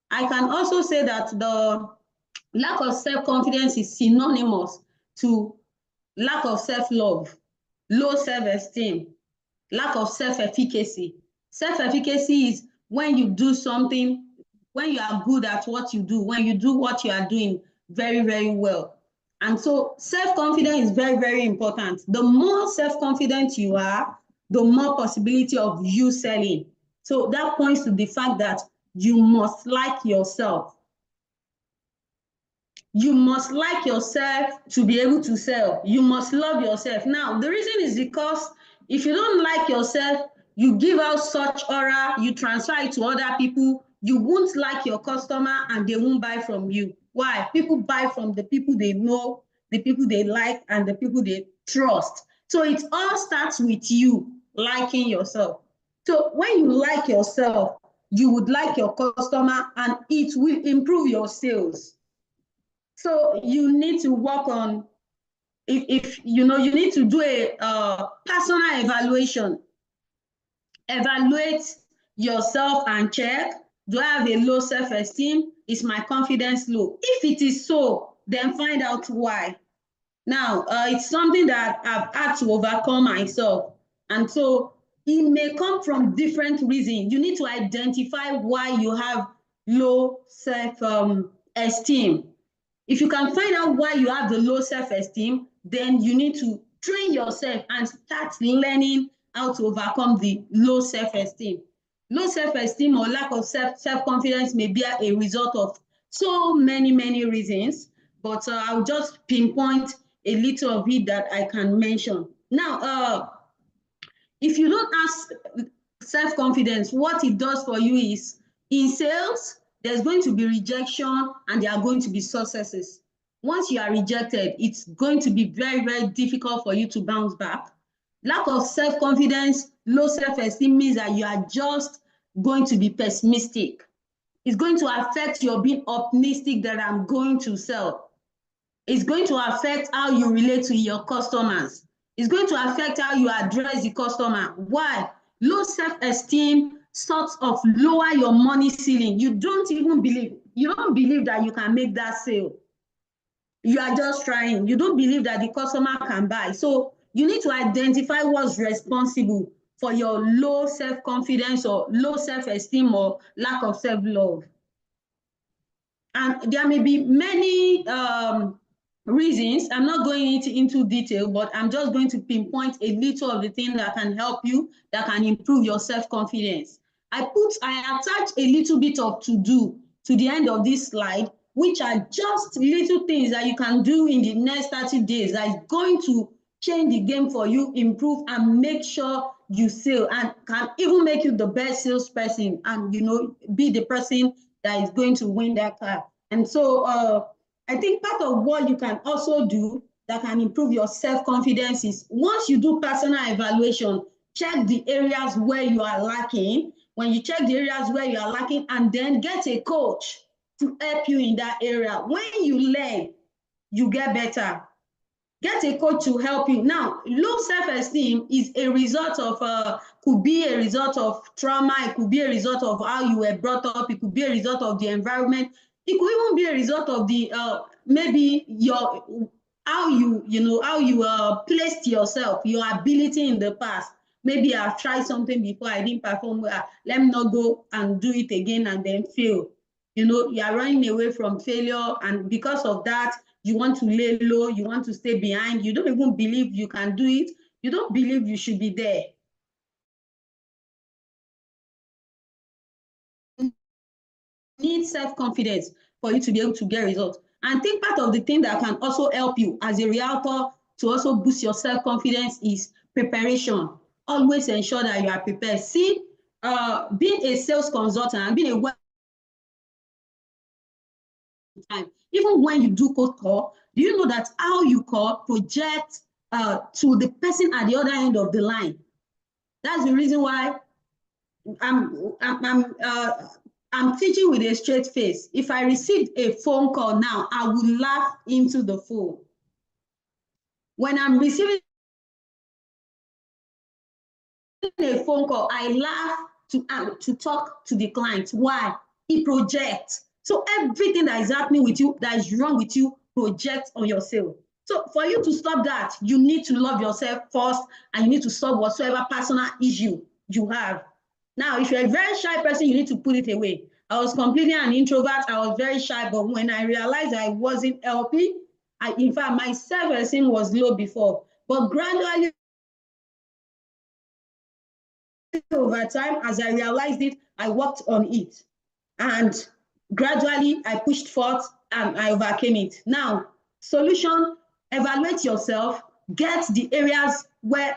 I can also say that the Lack of self-confidence is synonymous to lack of self-love, low self-esteem, lack of self-efficacy. Self-efficacy is when you do something, when you are good at what you do, when you do what you are doing very, very well. And so self-confidence is very, very important. The more self-confident you are, the more possibility of you selling. So that points to the fact that you must like yourself. You must like yourself to be able to sell. You must love yourself. Now, the reason is because if you don't like yourself, you give out such aura, you transfer it to other people, you won't like your customer and they won't buy from you. Why? People buy from the people they know, the people they like, and the people they trust. So it all starts with you liking yourself. So when you like yourself, you would like your customer and it will improve your sales. So you need to work on, if you know, you need to do a personal evaluation. Evaluate yourself and check, do I have a low self-esteem? Is my confidence low? If it is so, then find out why. Now, it's something that I've had to overcome myself. And so it may come from different reasons. You need to identify why you have low self-esteem. If you can find out why you have the low self-esteem, then you need to train yourself and start learning how to overcome the low self-esteem. Low self-esteem or lack of self-confidence may be a result of so many, many reasons, but I'll just pinpoint a little of it that I can mention. Now, if you don't have self-confidence, what it does for you is, in sales, there's going to be rejection and there are going to be successes. Once you are rejected, it's going to be very, very difficult for you to bounce back. Lack of self-confidence, low self-esteem means that you are just going to be pessimistic. It's going to affect your being optimistic that I'm going to sell. It's going to affect how you relate to your customers. It's going to affect how you address the customer. Why? Low self-esteem sort of lower your money ceiling. You don't believe that you can make that sale. You are just trying. You don't believe that the customer can buy. So you need to identify what's responsible for your low self-confidence or low self-esteem or lack of self-love. And there may be many reasons. I'm not going into detail, but I'm just going to pinpoint a little of the things that can help you, that can improve your self-confidence. I attach a little bit of to-do to the end of this slide, which are just little things that you can do in the next 30 days that is going to change the game for you, improve, and make sure you sell, and can even make you the best salesperson and, you know, be the person that is going to win that car. And so I think part of what you can also do that can improve your self-confidence is, once you do personal evaluation, check the areas where you are lacking. When you check the areas where you are lacking, and then get a coach to help you in that area. When you learn, you get better. Get a coach to help you. Now, low self-esteem is a result of, could be a result of trauma. It could be a result of how you were brought up. It could be a result of the environment. It could even be a result of the, maybe how you placed yourself, your ability in the past. Maybe I've tried something before, I didn't perform well. Let me not go and do it again and then fail. You know, you are running away from failure, and because of that, you want to lay low, you want to stay behind, you don't even believe you can do it, you don't believe you should be there. You need self-confidence for you to be able to get results. And I think part of the thing that can also help you as a realtor to also boost your self-confidence is preparation. Always ensure that you are prepared. See, being a sales consultant and being a time, even when you do cold call, do you know that how you call projects to the person at the other end of the line? That's the reason why I'm teaching with a straight face. If I received a phone call now, I will laugh into the phone. When I'm receiving a phone call, I laugh to talk to the client. Why? It projects. So everything that is happening with you, that is wrong with you, project on your sale. So for you to stop that, you need to love yourself first, and you need to solve whatsoever personal issue you have. Now, if you're a very shy person, you need to put it away. I was completely an introvert. I was very shy, but when I realized I wasn't helping, in fact, my self-esteem was low before. But gradually, over time, as I realized it, I worked on it. And gradually, I pushed forth and I overcame it. Now, solution, evaluate yourself, get the areas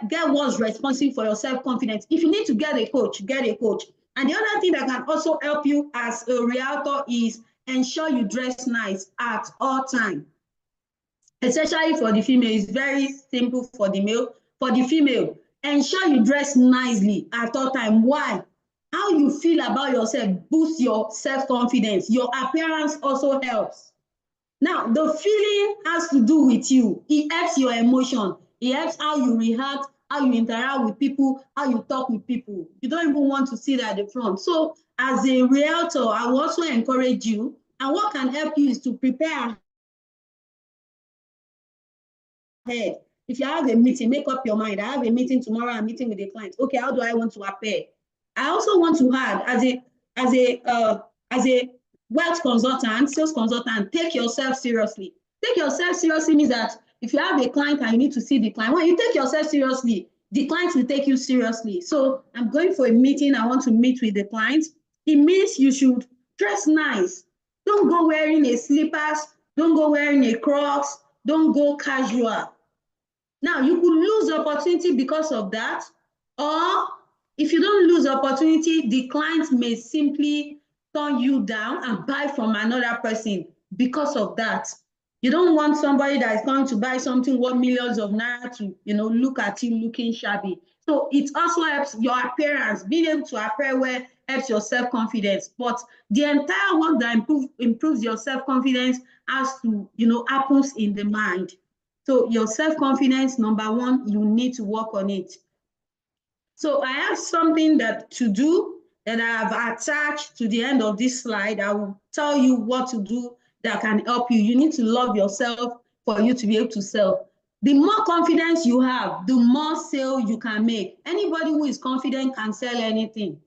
get what's responsible for your self-confidence. If you need to get a coach, get a coach. And the other thing that can also help you as a realtor is ensure you dress nice at all times. Especially for the female, it's very simple for the male. For the female, ensure you dress nicely at all times. Why? How you feel about yourself boosts your self-confidence. Your appearance also helps. Now, the feeling has to do with you. It helps your emotion. It helps how you react, how you interact with people, how you talk with people. You don't even want to see that at the front. So as a realtor, I will also encourage you, and what can help you is to prepare ahead. If you have a meeting, make up your mind. I have a meeting tomorrow, I'm meeting with a client. Okay, how do I want to appear? I also want to add, as a wealth consultant, sales consultant, take yourself seriously. Take yourself seriously means that if you have a client and you need to see the client, when you take yourself seriously, the client will take you seriously. So I'm going for a meeting, I want to meet with the client. It means you should dress nice. Don't go wearing a slippers, don't go wearing a Crocs, don't go casual. Now, you could lose opportunity because of that, or if you don't lose opportunity, the client may simply turn you down and buy from another person because of that. You don't want somebody that is going to buy something worth millions of naira to, look at you looking shabby. So it also helps your appearance. Being able to appear well helps your self-confidence. But the entire work that improves your self-confidence has to, happens in the mind. So your self-confidence, number one, you need to work on it. So I have something to do that I have attached to the end of this slide. I will tell you what to do that can help you. You need to love yourself for you to be able to sell. The more confidence you have, the more sale you can make. Anybody who is confident can sell anything.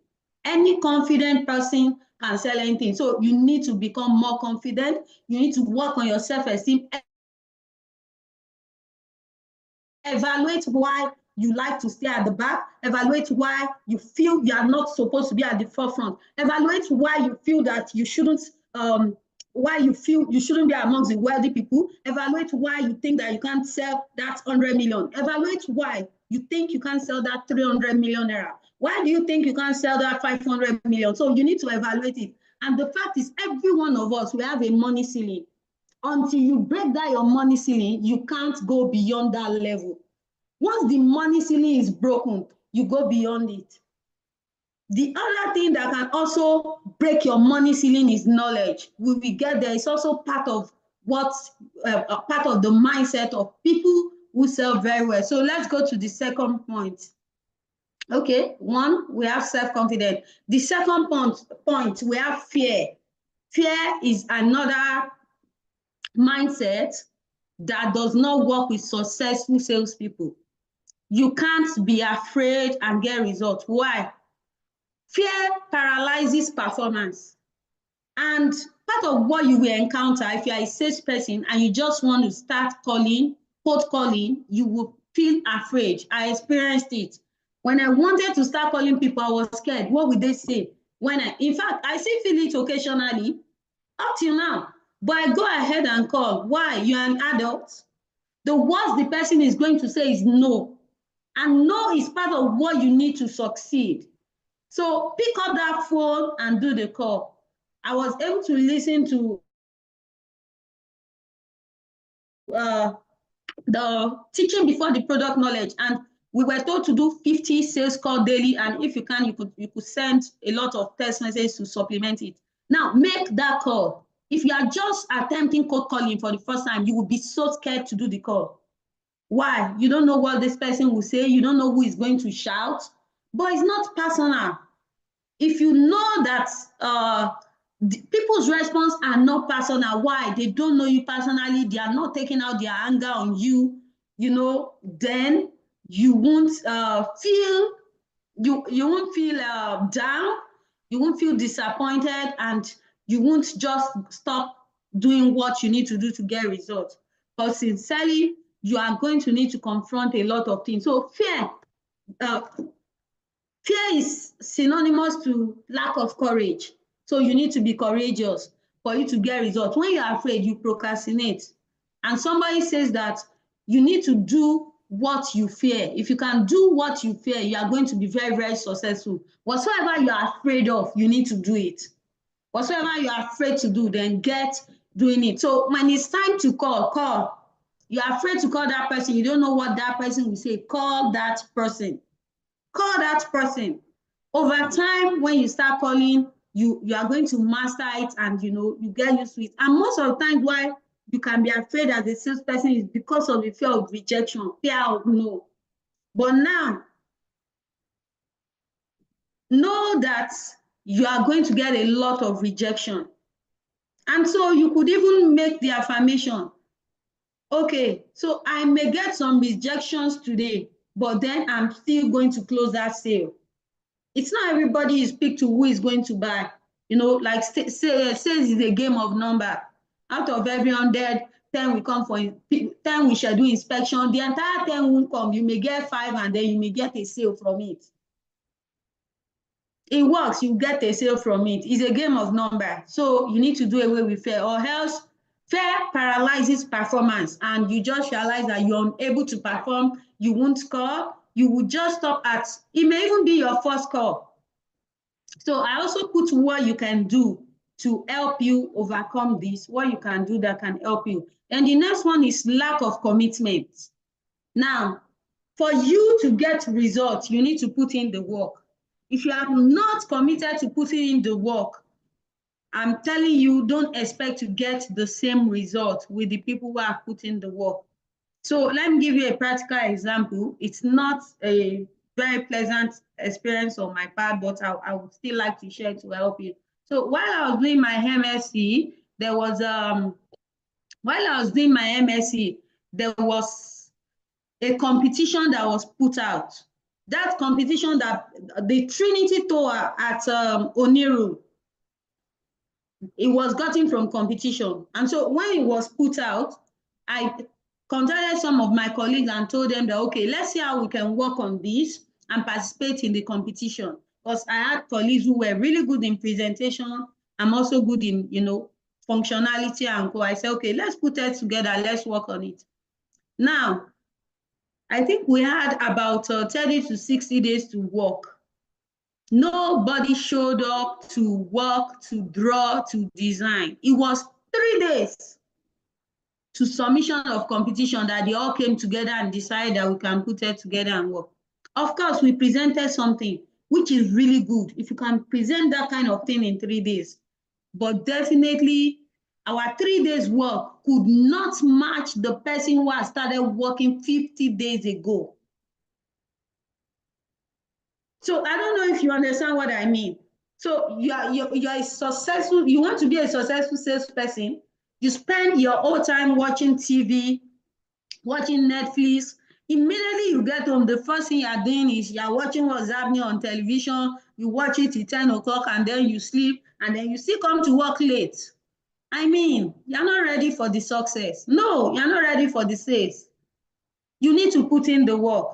Any confident person can sell anything. So you need to become more confident. You need to work on your self-esteem. Evaluate why you like to stay at the back. Evaluate why you feel you are not supposed to be at the forefront. Evaluate why you feel that you shouldn't, why you feel you shouldn't be amongst the wealthy people. Evaluate why you think that you can't sell that 100 million. Evaluate why you think you can't sell that 300 million naira. Why do you think you can't sell that 500 million? So you need to evaluate it. And the fact is, every one of us, we have a money ceiling. Until you break down your money ceiling, you can't go beyond that level. Once the money ceiling is broken, you go beyond it. The other thing that can also break your money ceiling is knowledge. We will get there. It's also part of part of the mindset of people who sell very well. So let's go to the second point. Okay, one, we have self-confidence. The second point, we have fear. Fear is another mindset that does not work with successful salespeople. You can't be afraid and get results. Why? Fear paralyzes performance. And part of what you will encounter if you are a salesperson and you just want to start calling, cold calling, you will feel afraid. I experienced it. When I wanted to start calling people, I was scared. What would they say? In fact, I still feel it occasionally, up till now. But I go ahead and call. Why? You're an adult. The worst the person is going to say is no. And no is part of what you need to succeed. So pick up that phone and do the call. I was able to listen to the teaching before the product knowledge, and we were told to do 50 sales calls daily, and if you can, you could send a lot of text messages to supplement it. Now make that call. If you are just attempting cold calling for the first time, you will be so scared to do the call. Why? You don't know what this person will say. You don't know who is going to shout, but it's not personal. If you know that people's response are not personal. Why? They don't know you personally. They are not taking out their anger on you. Then you won't feel you won't feel down. You won't feel disappointed, and you won't just stop doing what you need to do to get results. But sincerely, you are going to need to confront a lot of things. So fear is synonymous to lack of courage. So you need to be courageous for you to get results. When you're afraid, you procrastinate. And somebody says that you need to do what you fear. If you can do what you fear, you are going to be very, very successful. Whatsoever you are afraid of, you need to do it. Whatsoever you are afraid to do, then get doing it. So when it's time to call. You're afraid to call that person. You don't know what that person will say. Call that person. Call that person. Over time, when you start calling, you are going to master it, and you get used to it. And most of the time, why you can be afraid as a salesperson is because of the fear of rejection, fear of no. But now, know that you are going to get a lot of rejection. And so you could even make the affirmation, okay, so I may get some rejections today, but then I'm still going to close that sale. It's not everybody you speak to who is going to buy. Like sales is a game of number. Out of every 100, 10 will come for 10 we schedule inspection. The entire 10 won't come. You may get 5, and then you may get a sale from it. It works. You get a sale from it. It's a game of number. So you need to do away with fear, or else fear paralyzes performance, and you just realize that you're unable to perform. You won't score. You will just stop at, it may even be your first call. So I also put what you can do to help you overcome this, what you can do that can help you. And the next one is lack of commitment. Now, for you to get results, you need to put in the work. If you are not committed to putting in the work, I'm telling you, don't expect to get the same result with the people who are putting the work. So let me give you a practical example. It's not a very pleasant experience on my part, but I would still like to share to help you. So while I was doing my MSc, there was a competition that was put out. That competition, that the Trinity Tower at Oniru, it was gotten from competition. And so when it was put out, I contacted some of my colleagues and told them that, okay, let's see how we can work on this and participate in the competition. Because I had colleagues who were really good in presentation. I'm also good in, functionality and co. I said, okay, let's put it together. Let's work on it. Now, I think we had about 30 to 60 days to work. Nobody showed up to work, to draw, to design. It was 3 days to submission of competition that they all came together and decided that we can put it together and work. Of course, we presented something which is really good if you can present that kind of thing in 3 days. But definitely, our 3 days work could not match the person who had started working 50 days ago. So I don't know if you understand what I mean. So you're a successful, you want to be a successful salesperson, you spend your whole time watching TV, watching Netflix. Immediately you get home, the first thing you're doing is you're watching what's happening on television, you watch it till 10 o'clock, and then you sleep, and then you still come to work late. I mean, you're not ready for the success. No, you're not ready for the sales. You need to put in the work.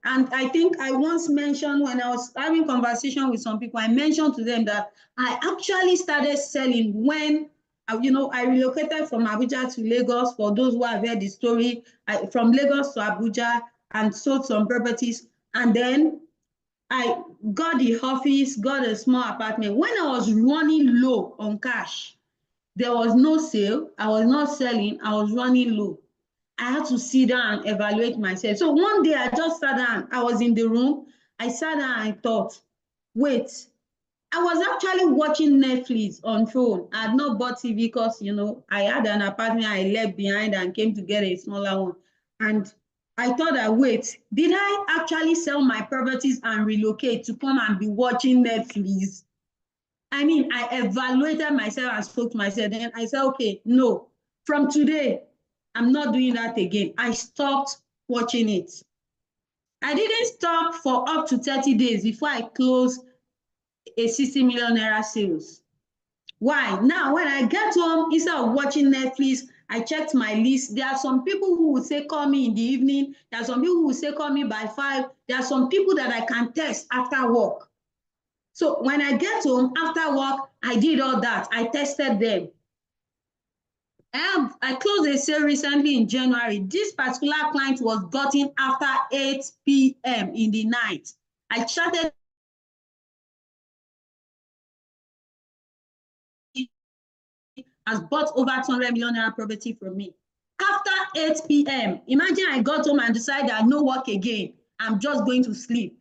And I think I once mentioned, when I was having conversation with some people, I mentioned to them that I actually started selling when, I relocated from Abuja to Lagos. For those who have heard the story, from Lagos to Abuja, and sold some properties. And then I got the office, got a small apartment. When I was running low on cash, there was no sale, I was not selling, I was running low. I had to sit down and evaluate myself. So one day I just sat down, I was in the room, I sat down and I thought, wait, I was actually watching Netflix on phone. I had not bought TV because, I had an apartment I left behind and came to get a smaller one. And I thought that, wait, did I actually sell my properties and relocate to come and be watching Netflix? I mean, I evaluated myself and spoke to myself. Then I said, okay, no, from today, I'm not doing that again. I stopped watching it. I didn't stop for up to 30 days before I closed a 60 million naira sales. Why? Now, when I get home, instead of watching Netflix, I checked my list. There are some people who will say, call me in the evening. There are some people who will say, call me by 5. There are some people that I can text after work. So when I get home after work, I did all that. I tested them. I closed a sale recently in January. This particular client was gotten after 8 p.m. in the night. I chatted has bought over 200 million naira property from me. After 8 p.m., imagine I got home and decided I no work again. I'm just going to sleep.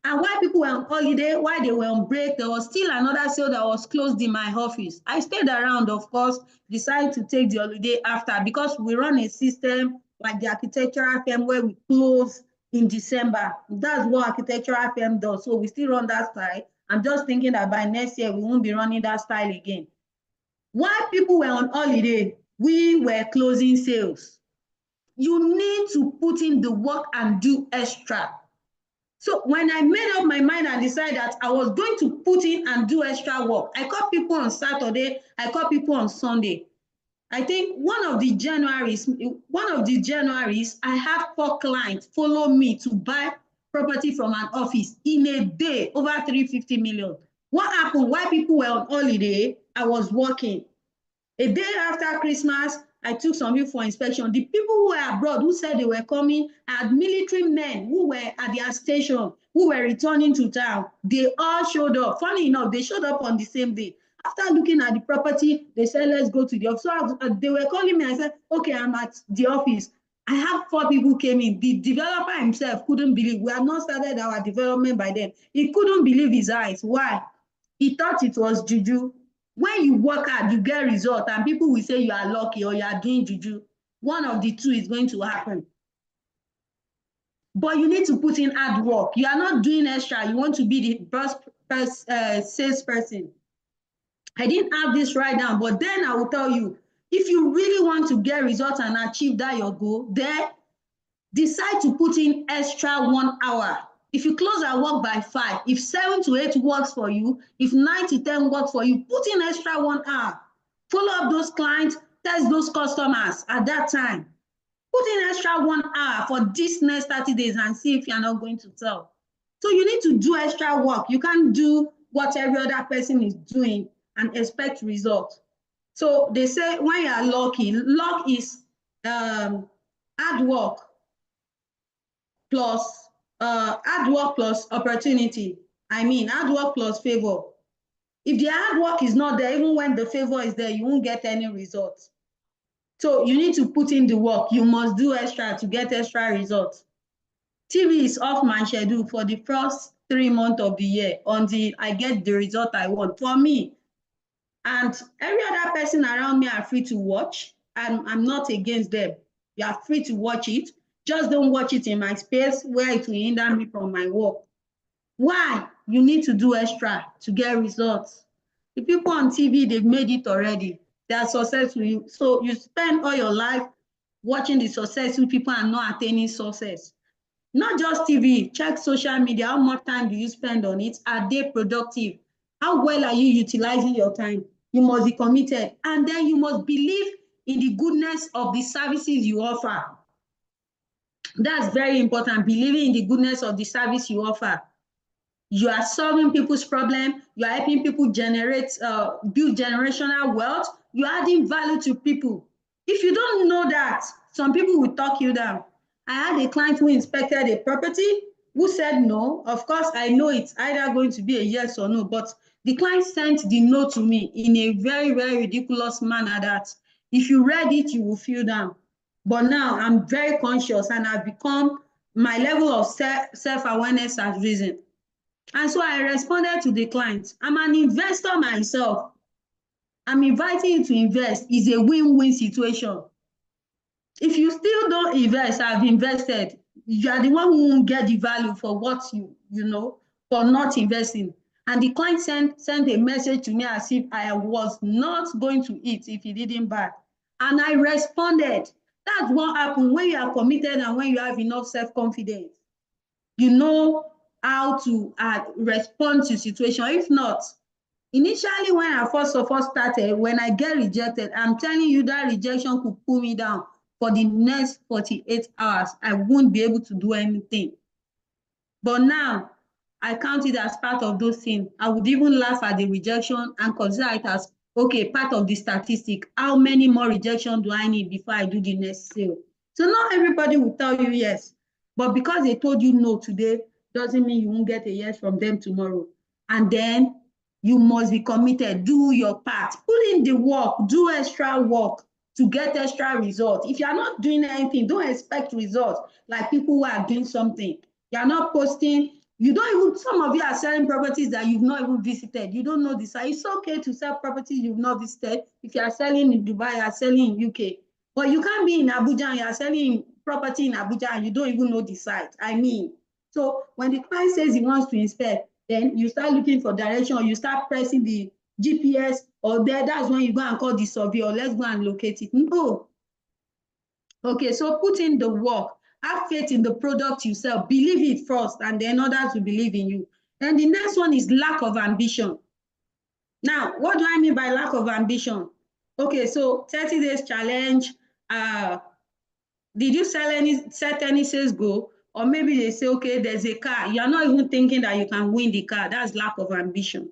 And while people were on holiday, while they were on break, there was still another sale that was closed in my office. I stayed around, of course, decided to take the holiday after, because we run a system like the architectural firm where we close in December. That's what architectural firm does. So we still run that style. I'm just thinking that by next year, we won't be running that style again. While people were on holiday, we were closing sales. You need to put in the work and do extra. So when I made up my mind and decided that I was going to put in and do extra work, I called people on Saturday, I called people on Sunday. I think one of the Januaries, I had 4 clients follow me to buy property from an office in a day, over 350 million. What happened? While people were on holiday, I was working. A day after Christmas, I took some people for inspection. The people who were abroad, who said they were coming, had military men who were at their station, who were returning to town. They all showed up. Funny enough, they showed up on the same day. After looking at the property, they said, let's go to the office. So they were calling me. I said, okay, I'm at the office. I have 4 people came in. The developer himself couldn't believe. We had not started our development by then. He couldn't believe his eyes. Why? He thought it was juju. When you work hard, you get result, and people will say you are lucky or you are doing juju. One of the two is going to happen. But you need to put in hard work. You are not doing extra. You want to be the best salesperson. I didn't have this right now, but then I will tell you, if you really want to get results and achieve that your goal, then decide to put in extra 1 hour. If you close at work by 5, if 7 to 8 works for you, if 9 to 10 works for you, put in extra 1 hour. Follow up those clients, test those customers at that time. Put in extra 1 hour for this next 30 days and see if you're not going to sell. So you need to do extra work. You can't do what every other person is doing and expect results. So they say when you are lucky, luck is hard work plus opportunity. I mean, hard work plus favor. If the hard work is not there, even when the favor is there, you won't get any results. So you need to put in the work. You must do extra to get extra results. TV is off my schedule for the first 3 months of the year until I get the result I want for me. And every other person around me are free to watch. I'm not against them. You are free to watch it. Just don't watch it in my space where it will hinder me from my work. Why? You need to do extra to get results. The people on TV, they've made it already. They are successful. So you spend all your life watching the successful people and not attaining success. Not just TV, check social media. How much time do you spend on it? Are they productive? How well are you utilizing your time? You must be committed. And then you must believe in the goodness of the services you offer. That's very important, believing in the goodness of the service you offer. You are solving people's problem. You are helping people generate, build generational wealth. You are adding value to people. If you don't know that, some people will talk you down. I had a client who inspected a property who said no. Of course, I know it's either going to be a yes or no, but the client sent the no to me in a very, very ridiculous manner that if you read it, you will feel down. But now I'm very conscious and I've become, my level of self-awareness has risen. And so I responded to the client. I'm an investor myself. I'm inviting you to invest. It's a win-win situation. If you still don't invest, I've invested. You are the one who won't get the value for what you know, for not investing. And the client sent a message to me as if I was not going to eat if he didn't buy. And I responded. That's what happens when you are committed and when you have enough self-confidence. You know how to respond to situation. If not, initially when I first of all started, when I get rejected, I'm telling you that rejection could pull me down for the next 48 hours. I won't be able to do anything. But now, I count it as part of those things. I would even laugh at the rejection and consider it as, okay, part of the statistic. How many more rejections do I need before I do the next sale? So not everybody will tell you yes. But because they told you no today, doesn't mean you won't get a yes from them tomorrow. And then you must be committed. Do your part. Put in the work. Do extra work to get extra results. If you are not doing anything, don't expect results like people who are doing something. You are not posting. You don't even, some of you are selling properties that you've not even visited. You don't know this. It's okay to sell properties you've not visited. If you are selling in Dubai, you are selling in UK. But you can't be in Abuja and you are selling property in Abuja and you don't even know the site. I mean, so when the client says he wants to inspect, then you start looking for direction, or you start pressing the GPS, or that's when you go and call the surveyor, or let's go and locate it. No. Okay, so put in the work. Have faith in the product you sell. Believe it first, and then others will believe in you. And the next one is lack of ambition. Now, what do I mean by lack of ambition? Okay, so 30 days challenge. Did you set any sales goal? Or maybe they say, okay, there's a car. You're not even thinking that you can win the car. That's lack of ambition.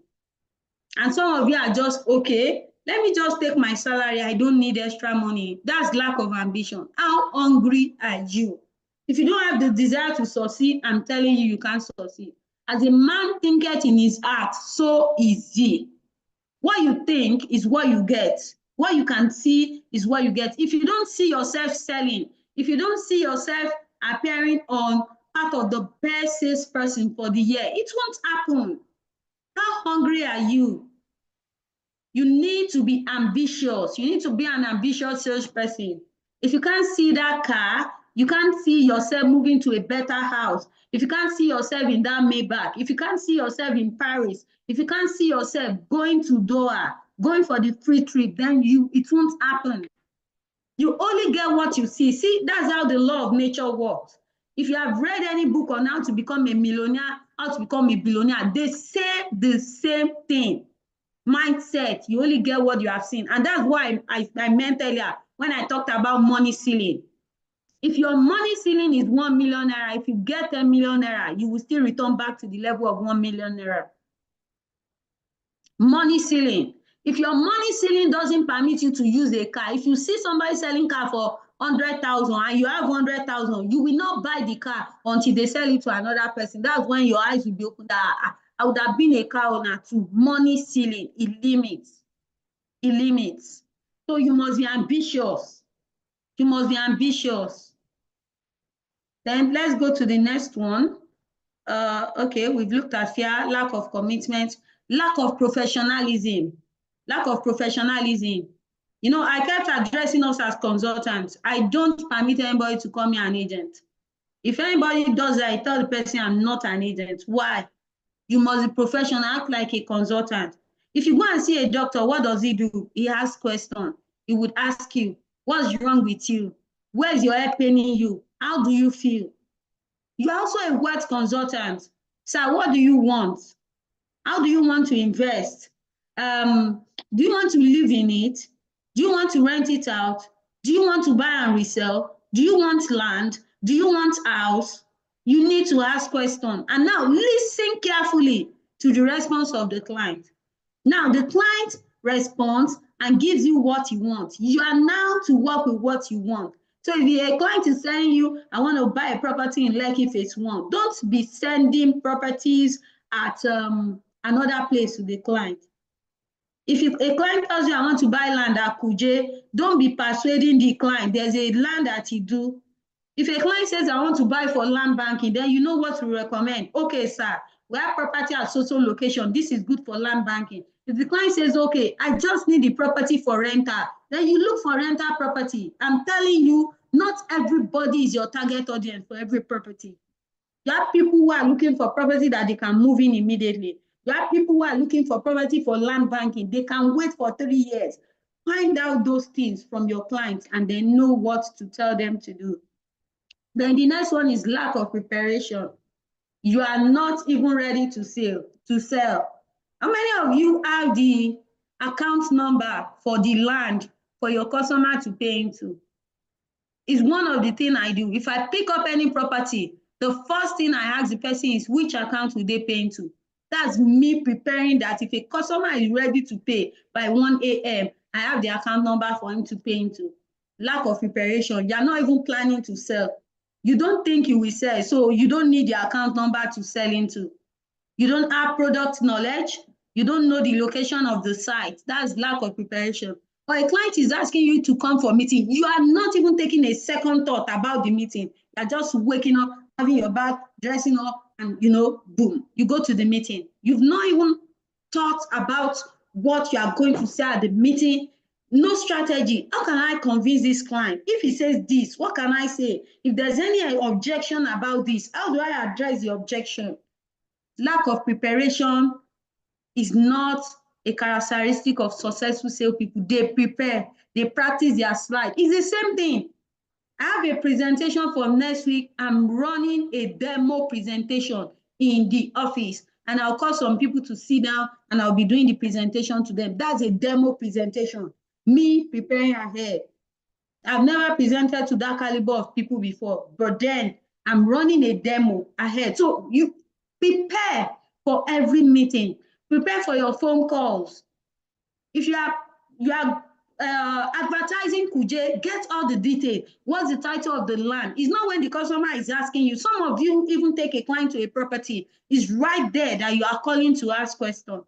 And some of you are just, okay, let me just take my salary. I don't need extra money. That's lack of ambition. How hungry are you? If you don't have the desire to succeed, I'm telling you, you can't succeed. As a man thinketh in his heart, so is he. What you think is what you get. What you can see is what you get. If you don't see yourself selling, if you don't see yourself appearing on part of the best salesperson for the year, it won't happen. How hungry are you? You need to be ambitious. You need to be an ambitious salesperson. If you can't see that car, you can't see yourself moving to a better house. If you can't see yourself in that Maybach, if you can't see yourself in Paris, if you can't see yourself going to Doha, going for the free trip, then it won't happen. You only get what you see. See, that's how the law of nature works. If you have read any book on how to become a millionaire, how to become a billionaire, they say the same thing. Mindset, you only get what you have seen. And that's why I meant earlier when I talked about money ceiling. If your money ceiling is 1 million naira, if you get 10 million naira, you will still return back to the level of 1 million naira. Money ceiling. If your money ceiling doesn't permit you to use a car, if you see somebody selling car for 100,000 and you have 100,000, you will not buy the car until they sell it to another person. That's when your eyes will be opened. I would have been a car owner too. Money ceiling, it limits. It limits. So you must be ambitious. You must be ambitious. Then let's go to the next one. Okay, we've looked at fear, lack of commitment, lack of professionalism. Lack of professionalism. You know, I kept addressing us as consultants. I don't permit anybody to call me an agent. If anybody does that, I tell the person I'm not an agent. Why? You must be professional, act like a consultant. If you go and see a doctor, what does he do? He asks questions. He would ask you, what's wrong with you? Where's your head paining you? How do you feel? You're also a wealth consultant. Sir, what do you want? How do you want to invest? Do you want to live in it? Do you want to rent it out? Do you want to buy and resell? Do you want land? Do you want house? You need to ask questions. And now listen carefully to the response of the client. Now the client responds and gives you what you want. You are now to work with what you want. So if a client is telling you, I want to buy a property in Lekki Phase 1, don't be sending properties at another place to the client. If a client tells you, I want to buy land at Kuje, don't be persuading the client. There's a land that you do. If a client says, I want to buy for land banking, then you know what to recommend. Okay, sir, we have property at social location. This is good for land banking. If the client says, okay, I just need the property for rental, then you look for rental property. I'm telling you, not everybody is your target audience for every property. You have people who are looking for property that they can move in immediately. You have people who are looking for property for land banking. They can wait for 3 years. Find out those things from your clients and then know what to tell them to do. Then the next one is lack of preparation. You are not even ready to sell. How many of you have the account number for the land for your customer to pay into? It's one of the things I do. If I pick up any property, the first thing I ask the person is which account will they pay into? That's me preparing that if a customer is ready to pay by 1 a.m., I have the account number for him to pay into. Lack of preparation. You're not even planning to sell. You don't think you will sell, so you don't need the account number to sell into. You don't have product knowledge. You don't know the location of the site. That's lack of preparation. Or a client is asking you to come for a meeting. You are not even taking a second thought about the meeting. You're just waking up, having your bath, dressing up, and boom, you go to the meeting. You've not even thought about what you are going to say at the meeting. No strategy. How can I convince this client? If he says this, what can I say? If there's any objection about this, how do I address the objection? Lack of preparation is not a characteristic of successful salespeople. They prepare, they practice their slide. It's the same thing. I have a presentation for next week. I'm running a demo presentation in the office, and I'll call some people to sit down and I'll be doing the presentation to them. That's a demo presentation, me preparing ahead. I've never presented to that caliber of people before, but then I'm running a demo ahead. So you prepare for every meeting. Prepare for your phone calls. If you are advertising Kuje, get all the details. What's the title of the land? It's not when the customer is asking you. Some of you even take a client to a property. It's right there that you are calling to ask questions.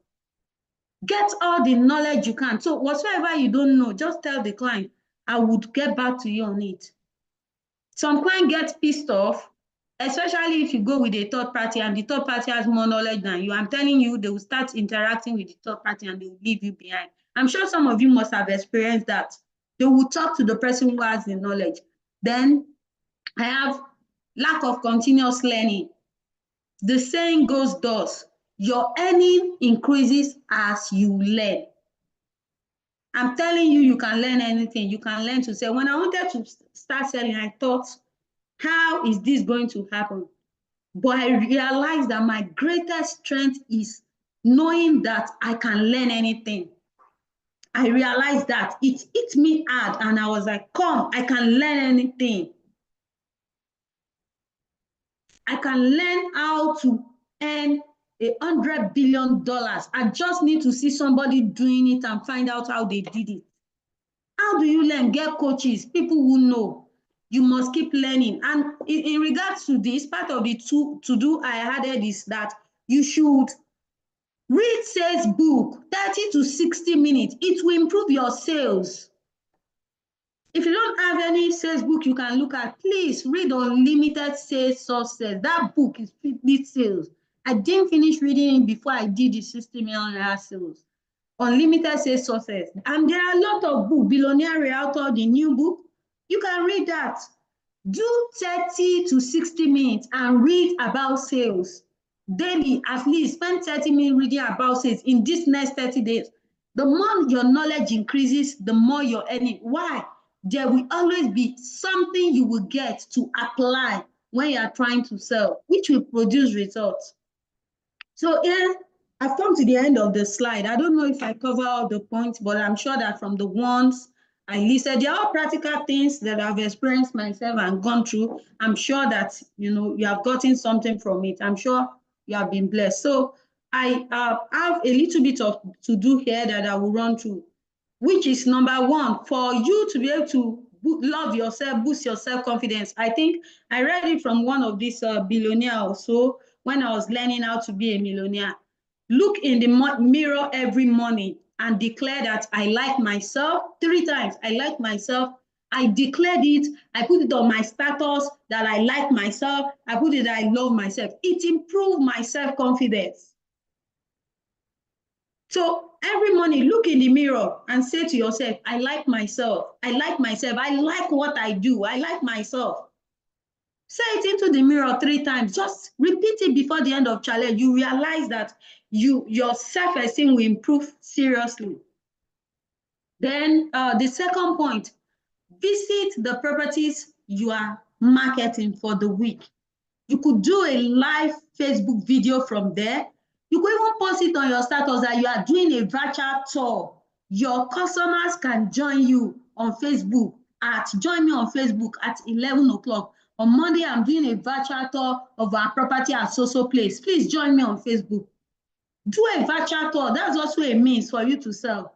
Get all the knowledge you can. So whatsoever you don't know, just tell the client, I would get back to you on it. Some client gets pissed off, especially if you go with a third party and the third party has more knowledge than you. I'm telling you, they will start interacting with the third party and they will leave you behind. I'm sure some of you must have experienced that. They will talk to the person who has the knowledge. Then I have lack of continuous learning. The saying goes thus: your earning increases as you learn. I'm telling you, you can learn anything. You can learn to sell. When I wanted to start selling, I thought, how is this going to happen? But I realized that my greatest strength is knowing that I can learn anything. I realized that it hit me hard, and I was like, come, I can learn anything. I can learn how to earn $100 billion. I just need to see somebody doing it and find out how they did it. How do you learn? Get coaches, people who know. You must keep learning. And in regards to this, part of the to-do I added is that you should read sales book, 30 to 60 minutes. It will improve your sales. If you don't have any sales book you can look at, please read Unlimited Sales Success. That book is 50 sales. I didn't finish reading it before I did the 60 million sales. Unlimited Sales Success. And there are a lot of books. Billionaire Realtor, the new book. You can read that. Do 30 to 60 minutes and read about sales. Daily, at least spend 30 minutes reading about sales in this next 30 days. The more your knowledge increases, the more you're earning. Why? There will always be something you will get to apply when you are trying to sell, which will produce results. So here, I've come to the end of the slide. I don't know if I cover all the points, but I'm sure that from the ones I listed, they're all practical things that I've experienced myself and gone through. I'm sure that you have gotten something from it. I'm sure you have been blessed. So I have a little bit of to do here that I will run through, which is number one, for you to be able to love yourself, boost your self-confidence. I think I read it from one of these billionaires also when I was learning how to be a millionaire. Look in the mirror every morning and declare that I like myself 3 times. I like myself. I declared it. I put it on my status that I like myself. I put it that I love myself. It improved my self-confidence. So every morning, look in the mirror and say to yourself, I like myself. I like myself. I like what I do. I like myself. Say it into the mirror 3 times. Just repeat it before the end of challenge. You realize that your self-esteem will improve seriously. Then the second point, visit the properties you are marketing for the week. You could do a live Facebook video from there. You could even post it on your status that you are doing a virtual tour. Your customers can join you on Facebook join me on Facebook at 11 o'clock. On Monday, I'm doing a virtual tour of our property at so place. Please join me on Facebook. Do a virtual tour. That's also a means for you to sell.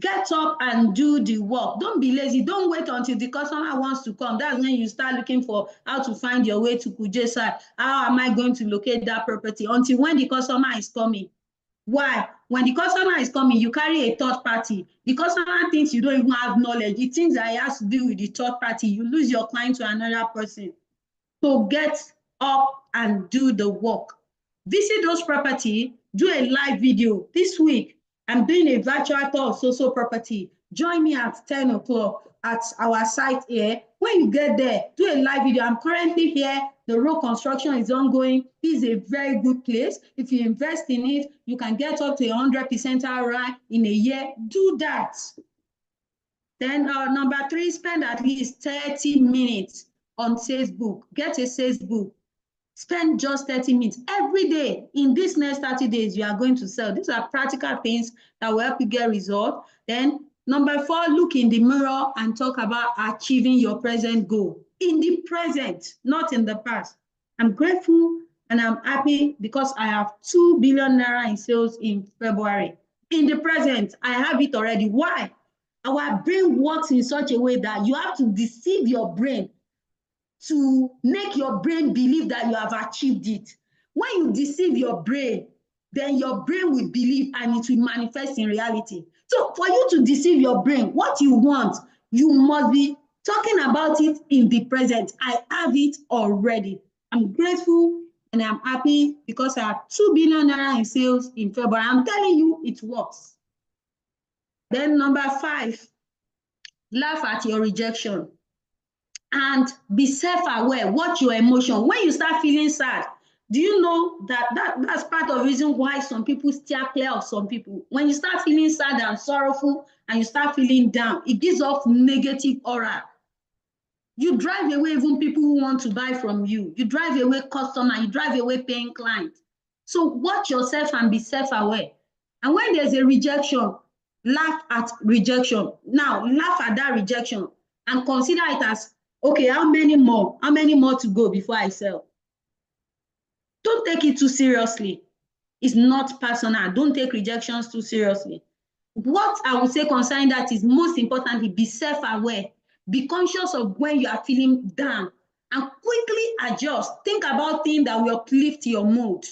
Get up and do the work. Don't be lazy. Don't wait until the customer wants to come. That's when you start looking for how to find your way to Kuje side. How am I going to locate that property? Until when the customer is coming. Why? When the customer is coming, you carry a third party. The customer thinks you don't even have knowledge. He thinks that it has to do with the third party. You lose your client to another person. So get up and do the work. Visit those properties. Do a live video. This week, I'm doing a virtual tour of so property. Join me at 10 o'clock at our site here. When you get there, do a live video. I'm currently here. The road construction is ongoing. This is a very good place. If you invest in it, you can get up to 100% ROI in a year. Do that. Then number 3, spend at least 30 minutes on Facebook. Get a Facebook. Spend just 30 minutes every day. In this next 30 days, you are going to sell. These are practical things that will help you get results. Then number 4, look in the mirror and talk about achieving your present goal. In the present, not in the past. I'm grateful and I'm happy because I have 2 billion naira in sales in February. In the present, I have it already. Why? Our brain works in such a way that you have to deceive your brain to make your brain believe that you have achieved it. When you deceive your brain, then your brain will believe and it will manifest in reality. So for you to deceive your brain, what you want, you must be talking about it in the present. I have it already. I'm grateful and I'm happy because I have 2 billion naira in sales in February. I'm telling you, it works. Then number 5, laugh at your rejection. And be self-aware. Watch your emotion. When you start feeling sad, do you know that's part of the reason why some people steer clear of some people? When you start feeling sad and sorrowful and you start feeling down, it gives off negative aura. You drive away even people who want to buy from you. You drive away customer. You drive away paying clients. So watch yourself and be self-aware. And when there's a rejection, laugh at rejection. Now, laugh at that rejection and consider it as, okay, how many more to go before I sell? Don't take it too seriously. It's not personal. Don't take rejections too seriously. What I would say concerning that is, most importantly, be self-aware. Be conscious of when you are feeling down and quickly adjust. Think about things that will uplift your mood.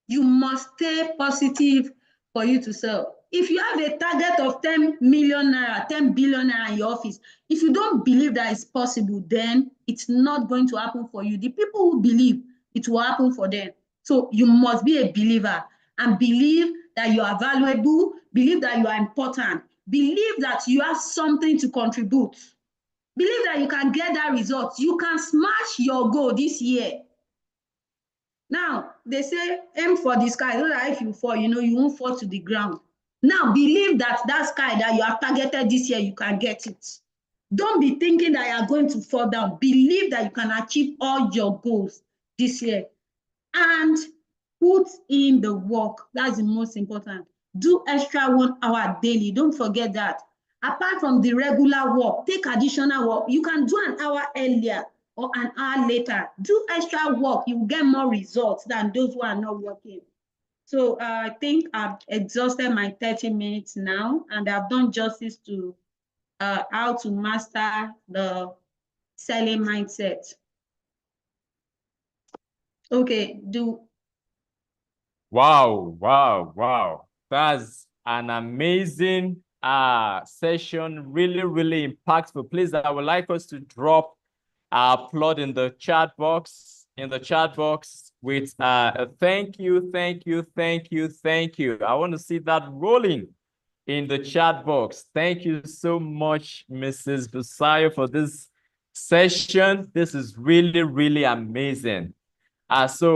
You must stay positive for you to sell. If you have a target of 10 million naira, 10 billion naira in your office, if you don't believe that it's possible, then it's not going to happen for you. The people who believe, it will happen for them. So you must be a believer and believe that you are valuable, believe that you are important, believe that you have something to contribute, believe that you can get that result. You can smash your goal this year. Now, they say aim for the sky so that if you fall, you won't fall to the ground. Now, believe that sky that you have targeted this year, you can get it. Don't be thinking that you are going to fall down. Believe that you can achieve all your goals this year. And put in the work. That's the most important. Do extra 1 hour daily. Don't forget that. Apart from the regular work, take additional work. You can do an hour earlier or an hour later. Do extra work. You will get more results than those who are not working. So I think I've exhausted my 30 minutes now, and I've done justice to how to master the selling mindset. Okay, Wow. That's an amazing session. Really impactful. Please, I would like us to drop our applaud in the chat box. With thank you. I want to see that rolling in the chat box. Thank you so much, Mrs. Busayo, for this session. This is really, really amazing. If we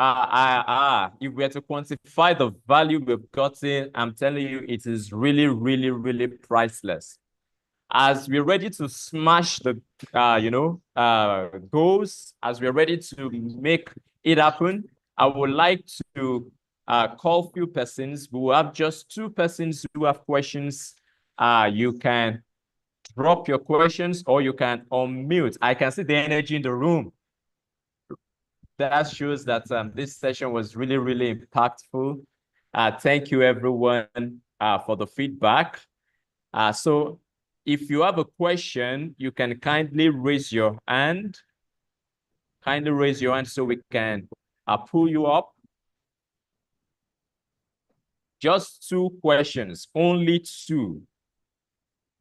are to quantify the value we've gotten, I'm telling you, it is really, really, really priceless. As we're ready to smash the, goals, as we're ready to make it happen, I would like to call few persons. We will have just 2 persons who have questions. You can drop your questions or you can unmute. I can see the energy in the room. That shows that this session was really, really impactful. Thank you, everyone, for the feedback. So if you have a question, you can kindly raise your hand. Kindly raise your hand so we can pull you up. Just 2 questions, only 2.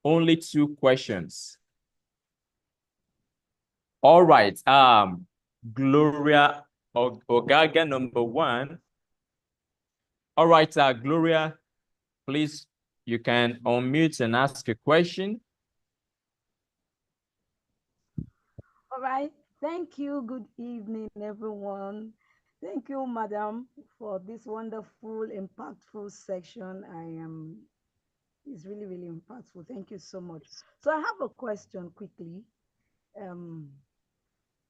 Only 2 questions. All right. Gloria Ogaga, number 1. All right, Gloria, please, you can unmute and ask a question. All right. Thank you. Good evening, everyone. Thank you, Madam, for this wonderful, impactful section. It's really, really impactful. Thank you so much. So I have a question quickly.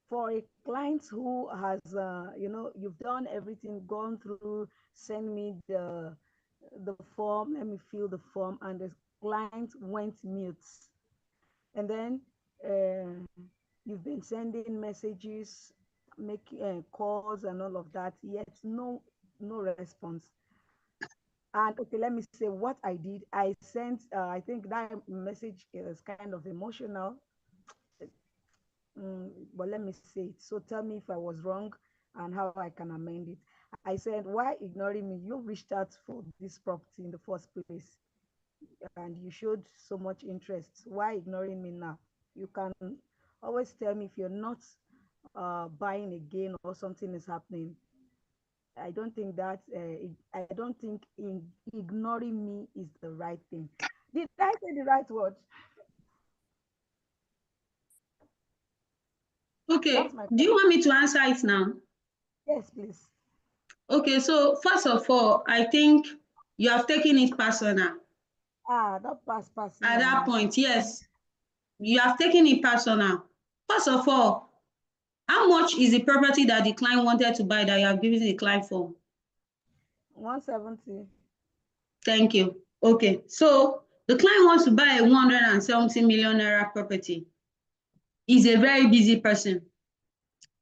For a client who has, you've done everything, gone through, send me the form, let me fill the form, and the client went mute. And then you've been sending messages, making calls and all of that, yet no response. And okay, let me say what I did. I sent, I think that message is kind of emotional. But let me say it. So tell me if I was wrong and how I can amend it. I said, why ignoring me? You reached out for this property in the first place and you showed so much interest. Why ignoring me now? You can always tell me if you're not buying again or something is happening. I don't think that, I don't think ignoring me is the right thing. Did I say the right word? Okay, do you want me to answer it now? Yes, please. Okay, so first of all, I think you have taken it personal. That personal. At that point, yes, you have taken it personal. First of all, how much is the property that the client wanted to buy that you have given the client for? 170. Thank you. Okay, so the client wants to buy a 170 million naira property. He's a very busy person.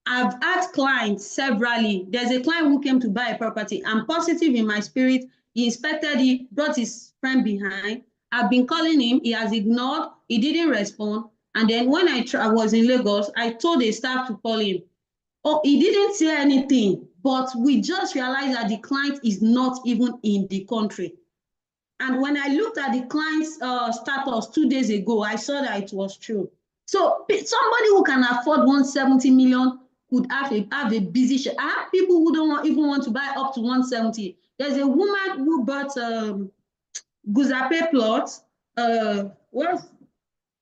I've asked clients severally. There's a client who came to buy a property. I'm positive in my spirit. He inspected it, brought his friend behind. I've been calling him. He has ignored. He didn't respond. And then when I was in Lagos, I told the staff to call him. Oh, he didn't say anything, but we just realized that the client is not even in the country. And when I looked at the client's status 2 days ago, I saw that it was true. So somebody who can afford 170 million could have a busy share. I have people who don't even want to buy up to 170. There's a woman who bought Guzape plot,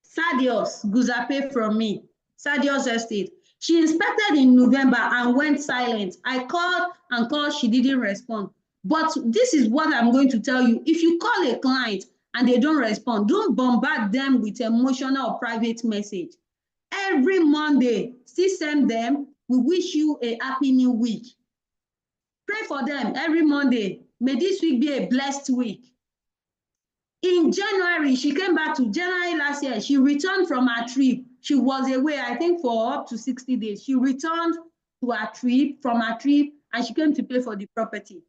Sadios Guzape from me, Sadios Estate. She inspected in November and went silent. I called and called, she didn't respond. But this is what I'm going to tell you. If you call a client and they don't respond, don't bombard them with emotional or private message. Every Monday, still send them, we wish you a happy new week. Pray for them every Monday. May this week be a blessed week. In January, she came back to January last year. She returned from her trip. She was away, I think, for up to 60 days. She returned to her trip, and she came to pay for the property.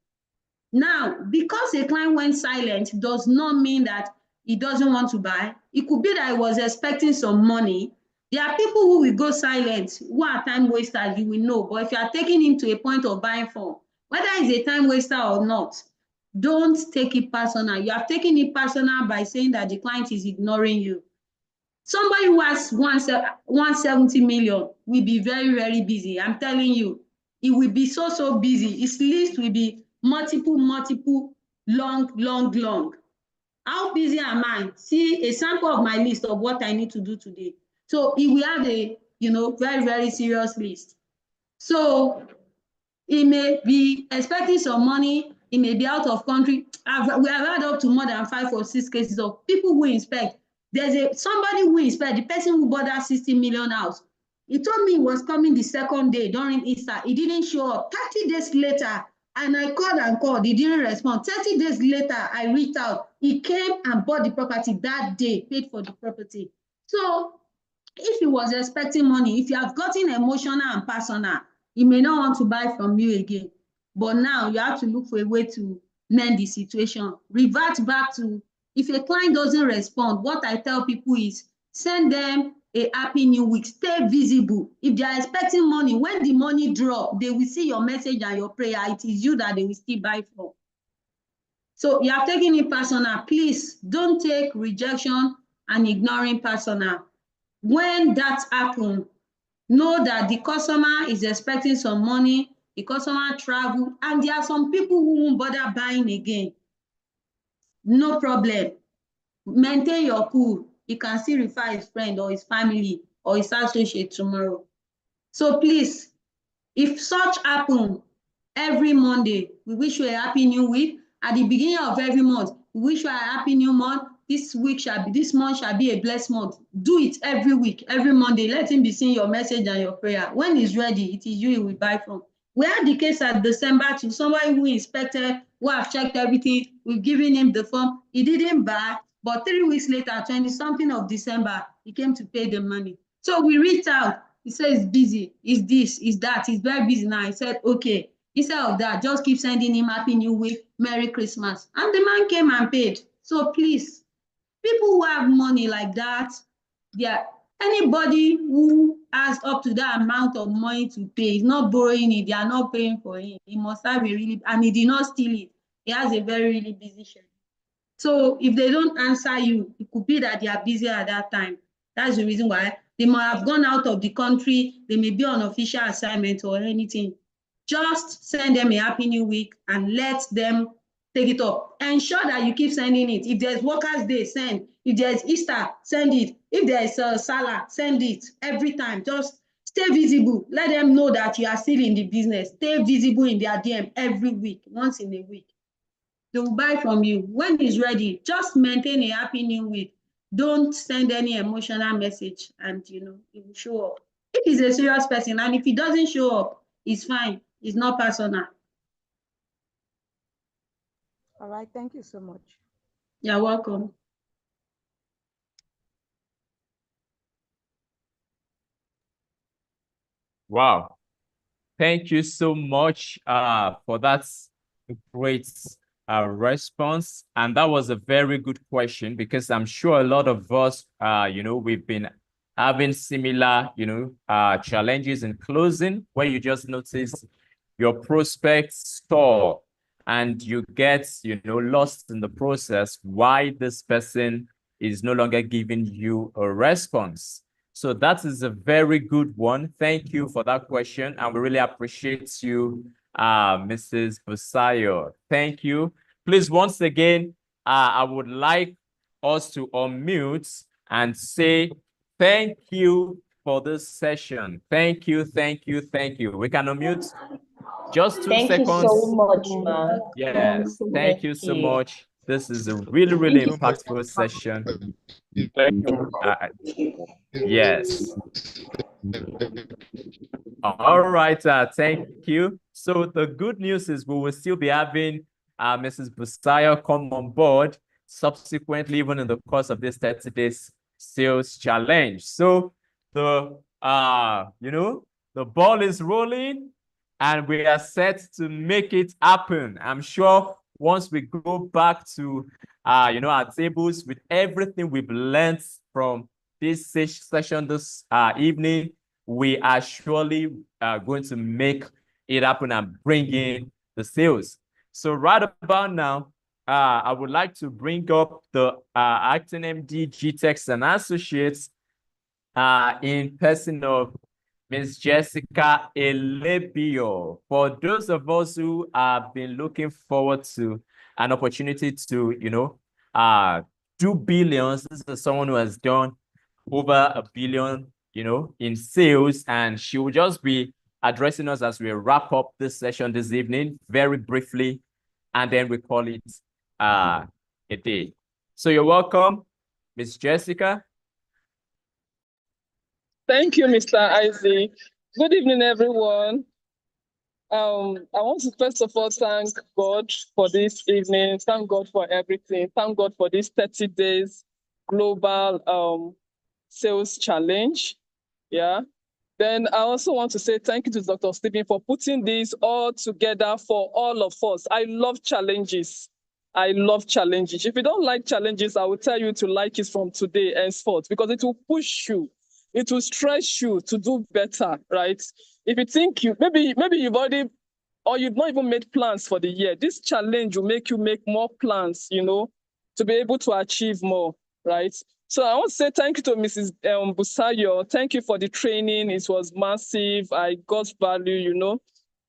Now, because a client went silent does not mean that he doesn't want to buy. It could be that he was expecting some money. There are people who will go silent, who are time wasters, you will know. But if you are taking him to a point of buying for, whether he's a time waster or not, don't take it personal. You have taken it personal by saying that the client is ignoring you. Somebody who has 170 million will be very, very busy. I'm telling you, it will be so busy. His list will be multiple, long. How busy am I? See a sample of my list of what I need to do today. So he will have a, very, very serious list. So he may be expecting some money, he may be out of country. We have had up to more than 5 or 6 cases of people who inspect. There's somebody who inspect, the person who bought that 60 million house. He told me he was coming the second day during Easter. He didn't show up. 30 days later, and I called and called, he didn't respond. 30 days later, I reached out. He came and bought the property that day, paid for the property. So if he was expecting money, if you have gotten emotional and personal, he may not want to buy from you again. But now you have to look for a way to mend the situation. Revert back to, if a client doesn't respond, what I tell people is send them a happy new week. Stay visible. If they are expecting money, when the money drop, they will see your message and your prayer. It is you that they will still buy from. So you have taken it personal. Please don't take rejection and ignoring personal. When that happens, know that the customer is expecting some money, the customer travel, and there are some people who won't bother buying again. No problem. Maintain your cool. He can still refer his friend or his family or his associate tomorrow. So please, if such happen every Monday, we wish you a happy new week. At the beginning of every month, we wish you a happy new month. This month shall be a blessed month. Do it every week, every Monday. Let him be seeing your message and your prayer. When he's ready, it is you he will buy from. We had the case at December to somebody who inspected, who have checked everything. We've given him the form. He didn't buy, but 3 weeks later, 20-something of December, he came to pay the money. So we reached out. He said he's busy, is this, is that, he's very busy now. I said, okay. Instead of that, just keep sending him Happy New Week, Merry Christmas. And the man came and paid. So please, people who have money like that, anybody who has up to that amount of money to pay is not borrowing it, they are not paying for it. He must have a really, and he did not steal it. He has a very, really busy schedule. So if they don't answer you, it could be that they are busy at that time. That's the reason why they might have gone out of the country. They may be on official assignment or anything. Just send them a Happy New Week and let them take it up. Ensure that you keep sending it. If there's Workers' Day, send. If there's Easter, send it. If there's Salah, send it every time. Just stay visible. Let them know that you are still in the business. Stay visible in their DM every week, once in a week. They will buy from you. When it's ready, just maintain a Happy New Week. Don't send any emotional message, and it will show up. If he's a serious person, and if he doesn't show up, it's fine. It's not personal. All right. Thank you so much. You're welcome. Wow. Thank you so much for that great response. And that was a very good question, because I'm sure a lot of us, we've been having similar, challenges in closing, where you just notice your prospects stall and you get, lost in the process, why this person is no longer giving you a response. So that is a very good one. Thank you for that question. And we really appreciate you, Mrs. Busayo. Thank you. Please, once again, I would like us to unmute and say thank you for this session. Thank you, thank you, thank you. We can unmute just 2 Thank seconds. you so much, ma'am. Yes, thank you so much. This is a really, really impactful session. Yes. All right, thank you. So the good news is we will still be having Mrs. Busayo come on board subsequently, even in the course of this 30 days sales challenge. So the the ball is rolling and we are set to make it happen. I'm sure once we go back to our tables with everything we've learned from this session this evening, we are surely going to make it happen and bring in the sales. So right about now, I would like to bring up the acting MD Gtext and Associates in person of Ms. Jessica Elebio. For those of us who have been looking forward to an opportunity to, do billions, this is someone who has done over $1 billion, in sales, and she will just be addressing us as we wrap up this session this evening, very briefly, and then we call it a day. So you're welcome, Ms. Jessica. Thank you, Mr. Isaac. Good evening, everyone. I want to first of all thank God for this evening. Thank God for everything. Thank God for this 30 days global sales challenge. Yeah. Then I also want to say thank you to Dr. Stephen for putting this all together for all of us. I love challenges. I love challenges. If you don't like challenges, I will tell you to like it from today henceforth, because it will push you. It will stretch you to do better, right? If you think maybe you've already, or you've not even made plans for the year, this challenge will make you make more plans, to be able to achieve more, right? So I want to say thank you to Mrs. Busayo. Thank you for the training. It was massive. I got value,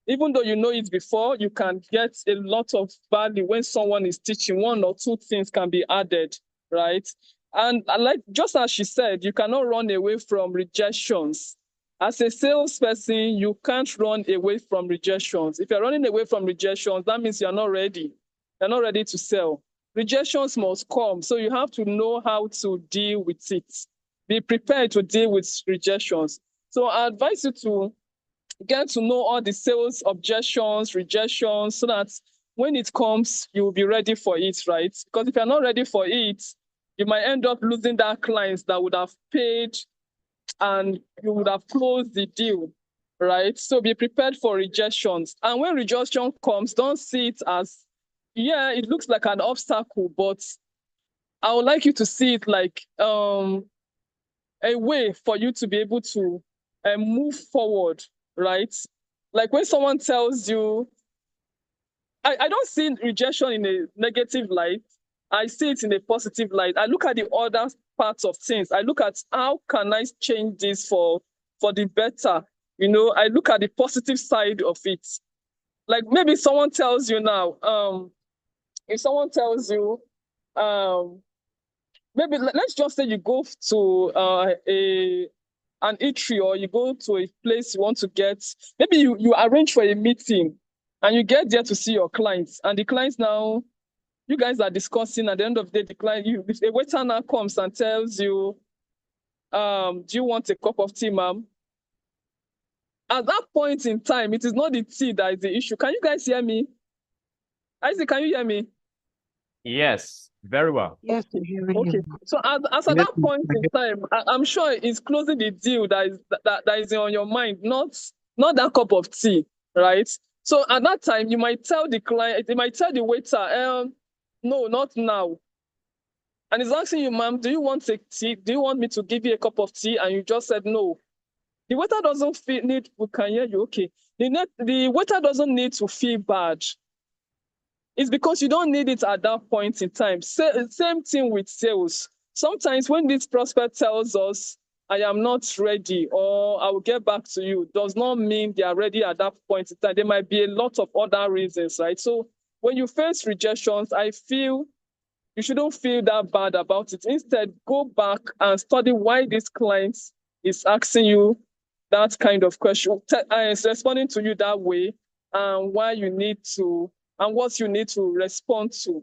Even though you know it before, you can get a lot of value when someone is teaching. 1 or 2 things can be added, right? And just as she said, you cannot run away from rejections. As a salesperson, you can't run away from rejections. If you're running away from rejections, that means you're not ready. You're not ready to sell. Rejections must come, so you have to know how to deal with it. Be prepared to deal with rejections. So I advise you to get to know all the sales objections, rejections, so that when it comes, you will be ready for it, right? Because if you're not ready for it, you might end up losing that clients that would have paid and you would have closed the deal, right? So be prepared for rejections. And when rejection comes, don't see it as, yeah, it looks like an obstacle, but I would like you to see it like a way for you to be able to move forward, right? Like when someone tells you, I don't see rejection in a negative light. I see it in a positive light. I look at the other parts of things. I look at how can I change this for the better. I look at the positive side of it. Like maybe someone tells you now, if someone tells you, maybe let's just say you go to an eatery, or you go to a place you want to get, maybe you arrange for a meeting and you get there to see your clients, and the clients now, you guys are discussing. At the end of the day, the client, a waiter now comes and tells you, do you want a cup of tea, ma'am? At that point in time, it is not the tea that is the issue. Can you guys hear me? Isaac, can you hear me? Yes, very well. Yes, I hear you. Okay. So as at that point in time, I'm sure it's closing the deal that is on your mind, not that cup of tea, right? So at that time, you might tell the client, you might tell the waiter, no, not now. And he's asking you, ma'am, do you want a tea? Do you want me to give you a cup of tea? And you just said no. The waiter doesn't need, we can hear you, okay. The waiter doesn't need to feel bad. It's because you don't need it at that point in time. Same thing with sales. Sometimes when this prospect tells us, I am not ready, or I will get back to you, does not mean they are ready at that point in time. There might be a lot of other reasons, right? So when you face rejections, I feel you shouldn't feel that bad about it. Instead, go back and study why this client is asking you that kind of question, is responding to you that way, and why you need to, and what you need to respond to.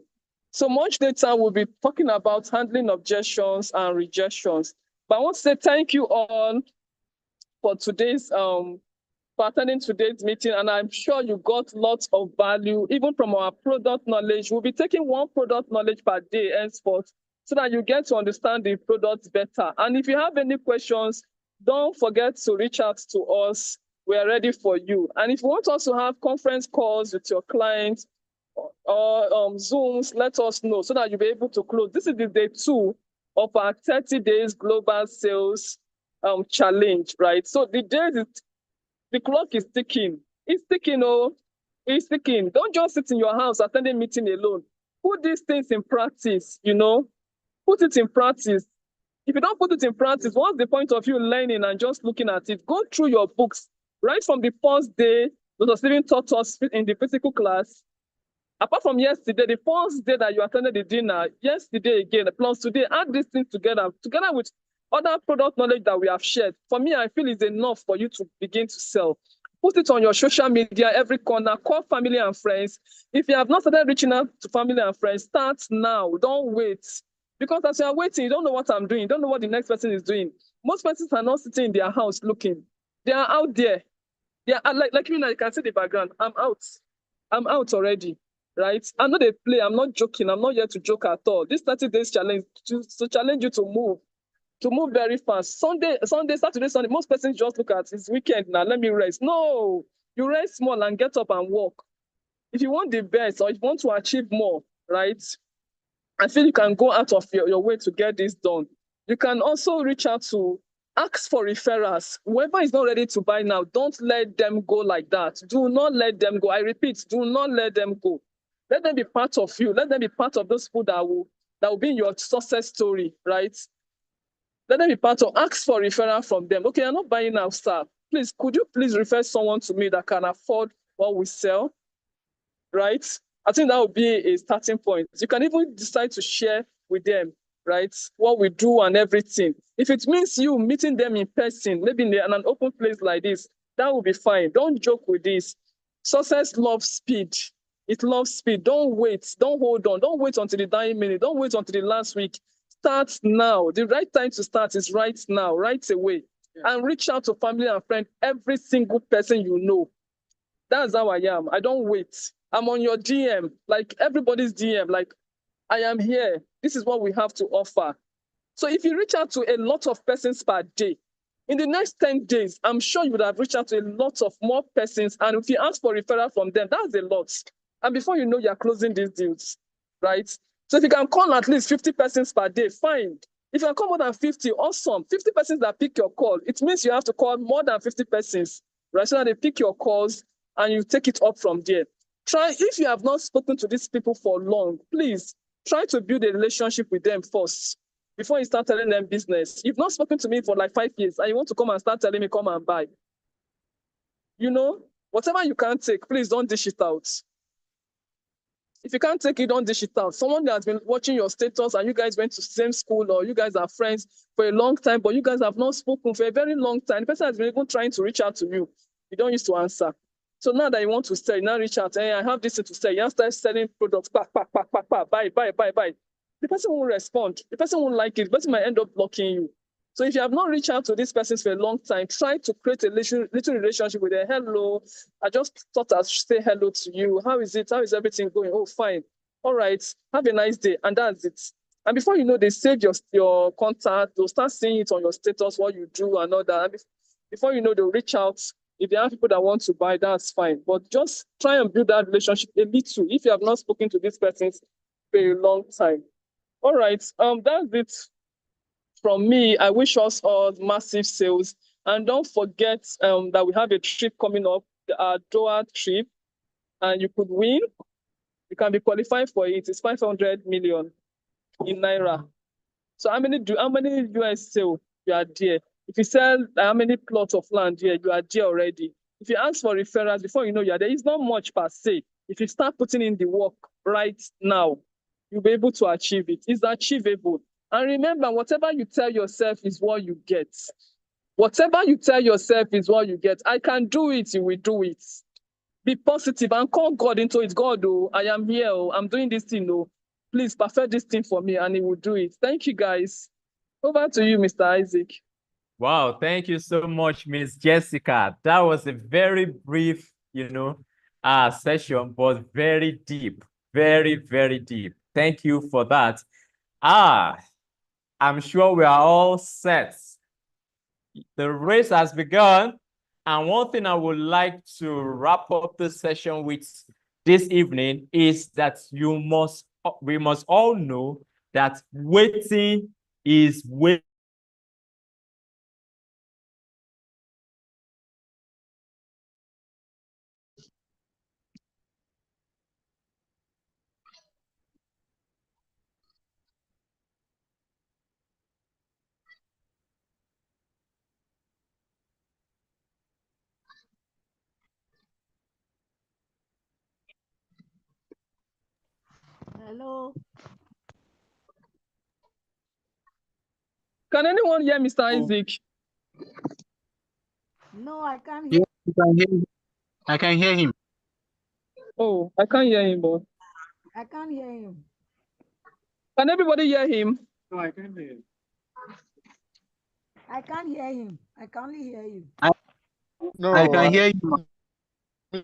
So much later, we'll be talking about handling objections and rejections. But I want to say thank you all for today's, for attending today's meeting, and I'm sure you got lots of value, even from our product knowledge. We'll be taking 1 product knowledge per day henceforth, so that you get to understand the product better. And if you have any questions, don't forget to reach out to us. We are ready for you. And if you want us to have conference calls with your clients or Zooms, let us know so that you'll be able to close. This is the day 2 of our 30 days global sales challenge, right? So the clock is ticking. It's ticking, it's ticking. Don't just sit in your house attending meeting alone. Put these things in practice, Put it in practice. If you don't put it in practice, what's the point of you learning and just looking at it? Go through your books. Right from the first day, Dr. Stephen taught us in the physical class. Apart from yesterday, the first day that you attended the dinner, yesterday again, plus today, add these things together with Other product knowledge that we have shared, for me, I feel is enough for you to begin to sell. Put it on your social media, every corner, call family and friends. If you have not started reaching out to family and friends, start now. Don't wait. Because as you are waiting, you don't know what I'm doing. You don't know what the next person is doing. Most persons are not sitting in their house looking. They are out there. They are like me now, you can see the background. I'm out. I'm out already, right? I'm not a play. I'm not joking. I'm not here to joke at all. This 30 days challenge to challenge you to move very fast. Sunday, Saturday, Sunday, most persons just look at it's weekend now. Let me rest. No, you rest small and get up and walk. If you want the best or if you want to achieve more, right? I feel you can go out of your way to get this done. You can also reach out to ask for referrals. Whoever is not ready to buy now, don't let them go like that. Do not let them go. I repeat, do not let them go. Let them be part of you. Let them be part of those people that will be in your success story, right? Let them be part of, ask for referral from them. Okay, I'm not buying now, sir. Please, could you please refer someone to me that can afford what we sell, right? I think that would be a starting point. You can even decide to share with them, right, what we do and everything. If it means you meeting them in person, maybe in an open place like this, that will be fine. Don't joke with this. Success loves speed. It loves speed. Don't wait. Don't hold on. Don't wait until the dying minute. Don't wait until the last week. Start now. The right time to start is right now, right away. Yeah. And reach out to family and friends, every single person you know. That's how I am. I don't wait. I'm on your DM, like everybody's DM, like I am here. This is what we have to offer. So if you reach out to a lot of persons per day, in the next 10 days, I'm sure you would have reached out to a lot of more persons. And if you ask for referral from them, that's a lot. And before you know, you're closing these deals, right? So if you can call at least 50 persons per day, fine. If you can call more than 50, awesome. 50 persons that pick your call, it means you have to call more than 50 persons, right? So that they pick your calls and you take it up from there. Try, if you have not spoken to these people for long, please try to build a relationship with them first before you start telling them business. You've not spoken to me for like 5 years and you want to come and start telling me, come and buy. You know, whatever you can't take, please don't dish it out. If you can't take it, don't dish it out. Someone that has been watching your status and you guys went to the same school or you guys are friends for a long time, but you guys have not spoken for a very long time. The person has been even trying to reach out to you. You don't used to answer. So now that you want to sell, you now reach out, hey, I have this thing to sell. You now start selling products, buy. The person won't respond. The person won't like it. The person might end up blocking you. So if you have not reached out to these persons for a long time, try to create a little relationship with them. Hello, I just thought I'd say hello to you. How is it? How is everything going? Oh, fine. All right. Have a nice day. And that's it. And before you know, they save your contact. They'll start seeing it on your status, what you do and all that. And before you know, they'll reach out. If they have people that want to buy, that's fine. But just try and build that relationship a little if you have not spoken to these persons for a long time. All right. That's it from me. I wish us all massive sales. And don't forget that we have a trip coming up, our Doha trip, and you could win. You can be qualified for it. It's 500 million in Naira. So how many US sale you are there? If you sell how many plots of land here, you are there already. If you ask for referrals before you know you are there, it's not much per se. If you start putting in the work right now, you'll be able to achieve it. It's achievable. And remember, whatever you tell yourself is what you get. Whatever you tell yourself is what you get. I can do it, you will do it. Be positive and call God into it. God, oh, I am here. Oh, I'm doing this thing. Oh, please perfect this thing for me, and He will do it. Thank you, guys. Over to you, Mr. Isaac. Wow, thank you so much, Miss Jessica. That was a very brief, session, but very deep, very, very deep. Thank you for that. I'm sure we are all set. The race has begun. And one thing I would like to wrap up this session with this evening is that we must all know that waiting is waiting. Hello. Can anyone hear Mr. Isaac? No, I can't Yeah, hear. you can hear him. I can hear him. Oh, I can't hear him, but I can't hear him. can everybody hear him? No, I can't hear him. I can't hear him. I can only hear you. I No, can hear him.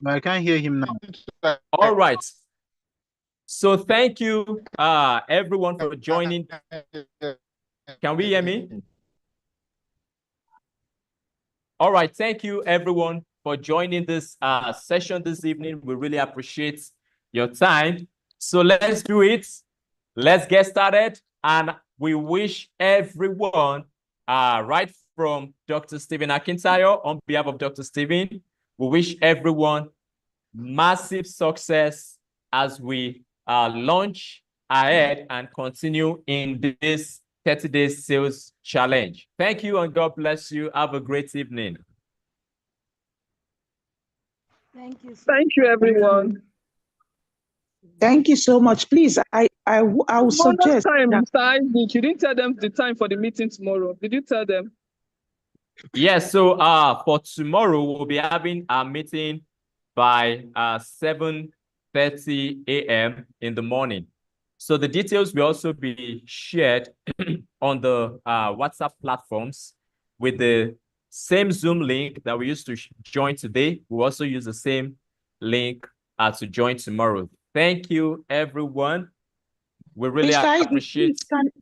I can't hear him now. All right. So thank you, everyone, for joining. Can we hear me? All right. Thank you, everyone, for joining this session this evening. We really appreciate your time. So let's do it. Let's get started. And we wish everyone, right from Dr. Stephen Akintayo, on behalf of Dr. Stephen, we wish everyone massive success as we launch ahead and continue in this 30-day sales challenge. Thank you and God bless you. Have a great evening. Thank you. Thank you, everyone. Thank you so much. Please, I will Tomorrow's suggest time, that Mr. Isaac, you didn't tell them the time for the meeting tomorrow. Did you tell them? Yes, so for tomorrow, we'll be having a meeting by 7:30 a.m. in the morning. So the details will also be shared on the WhatsApp platforms with the same Zoom link that we used to join today. We'll also use the same link to join tomorrow. Thank you, everyone. We really Mr. Isaac, appreciate. please,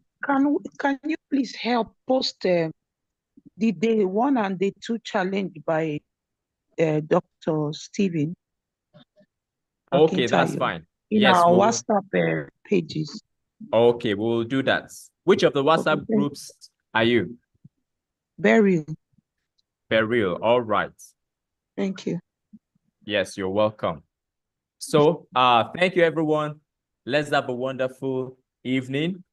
can you please help post the day 1 and day 2 challenge by Dr. Stephen Okay, that's Akintayo fine. in Yes, our we'll. WhatsApp pages? Okay, we'll do that. Which of the WhatsApp Okay, groups are you? Beryl. Beryl. All right. Thank you. Yes, you're welcome. So, thank you, everyone. Let's have a wonderful evening.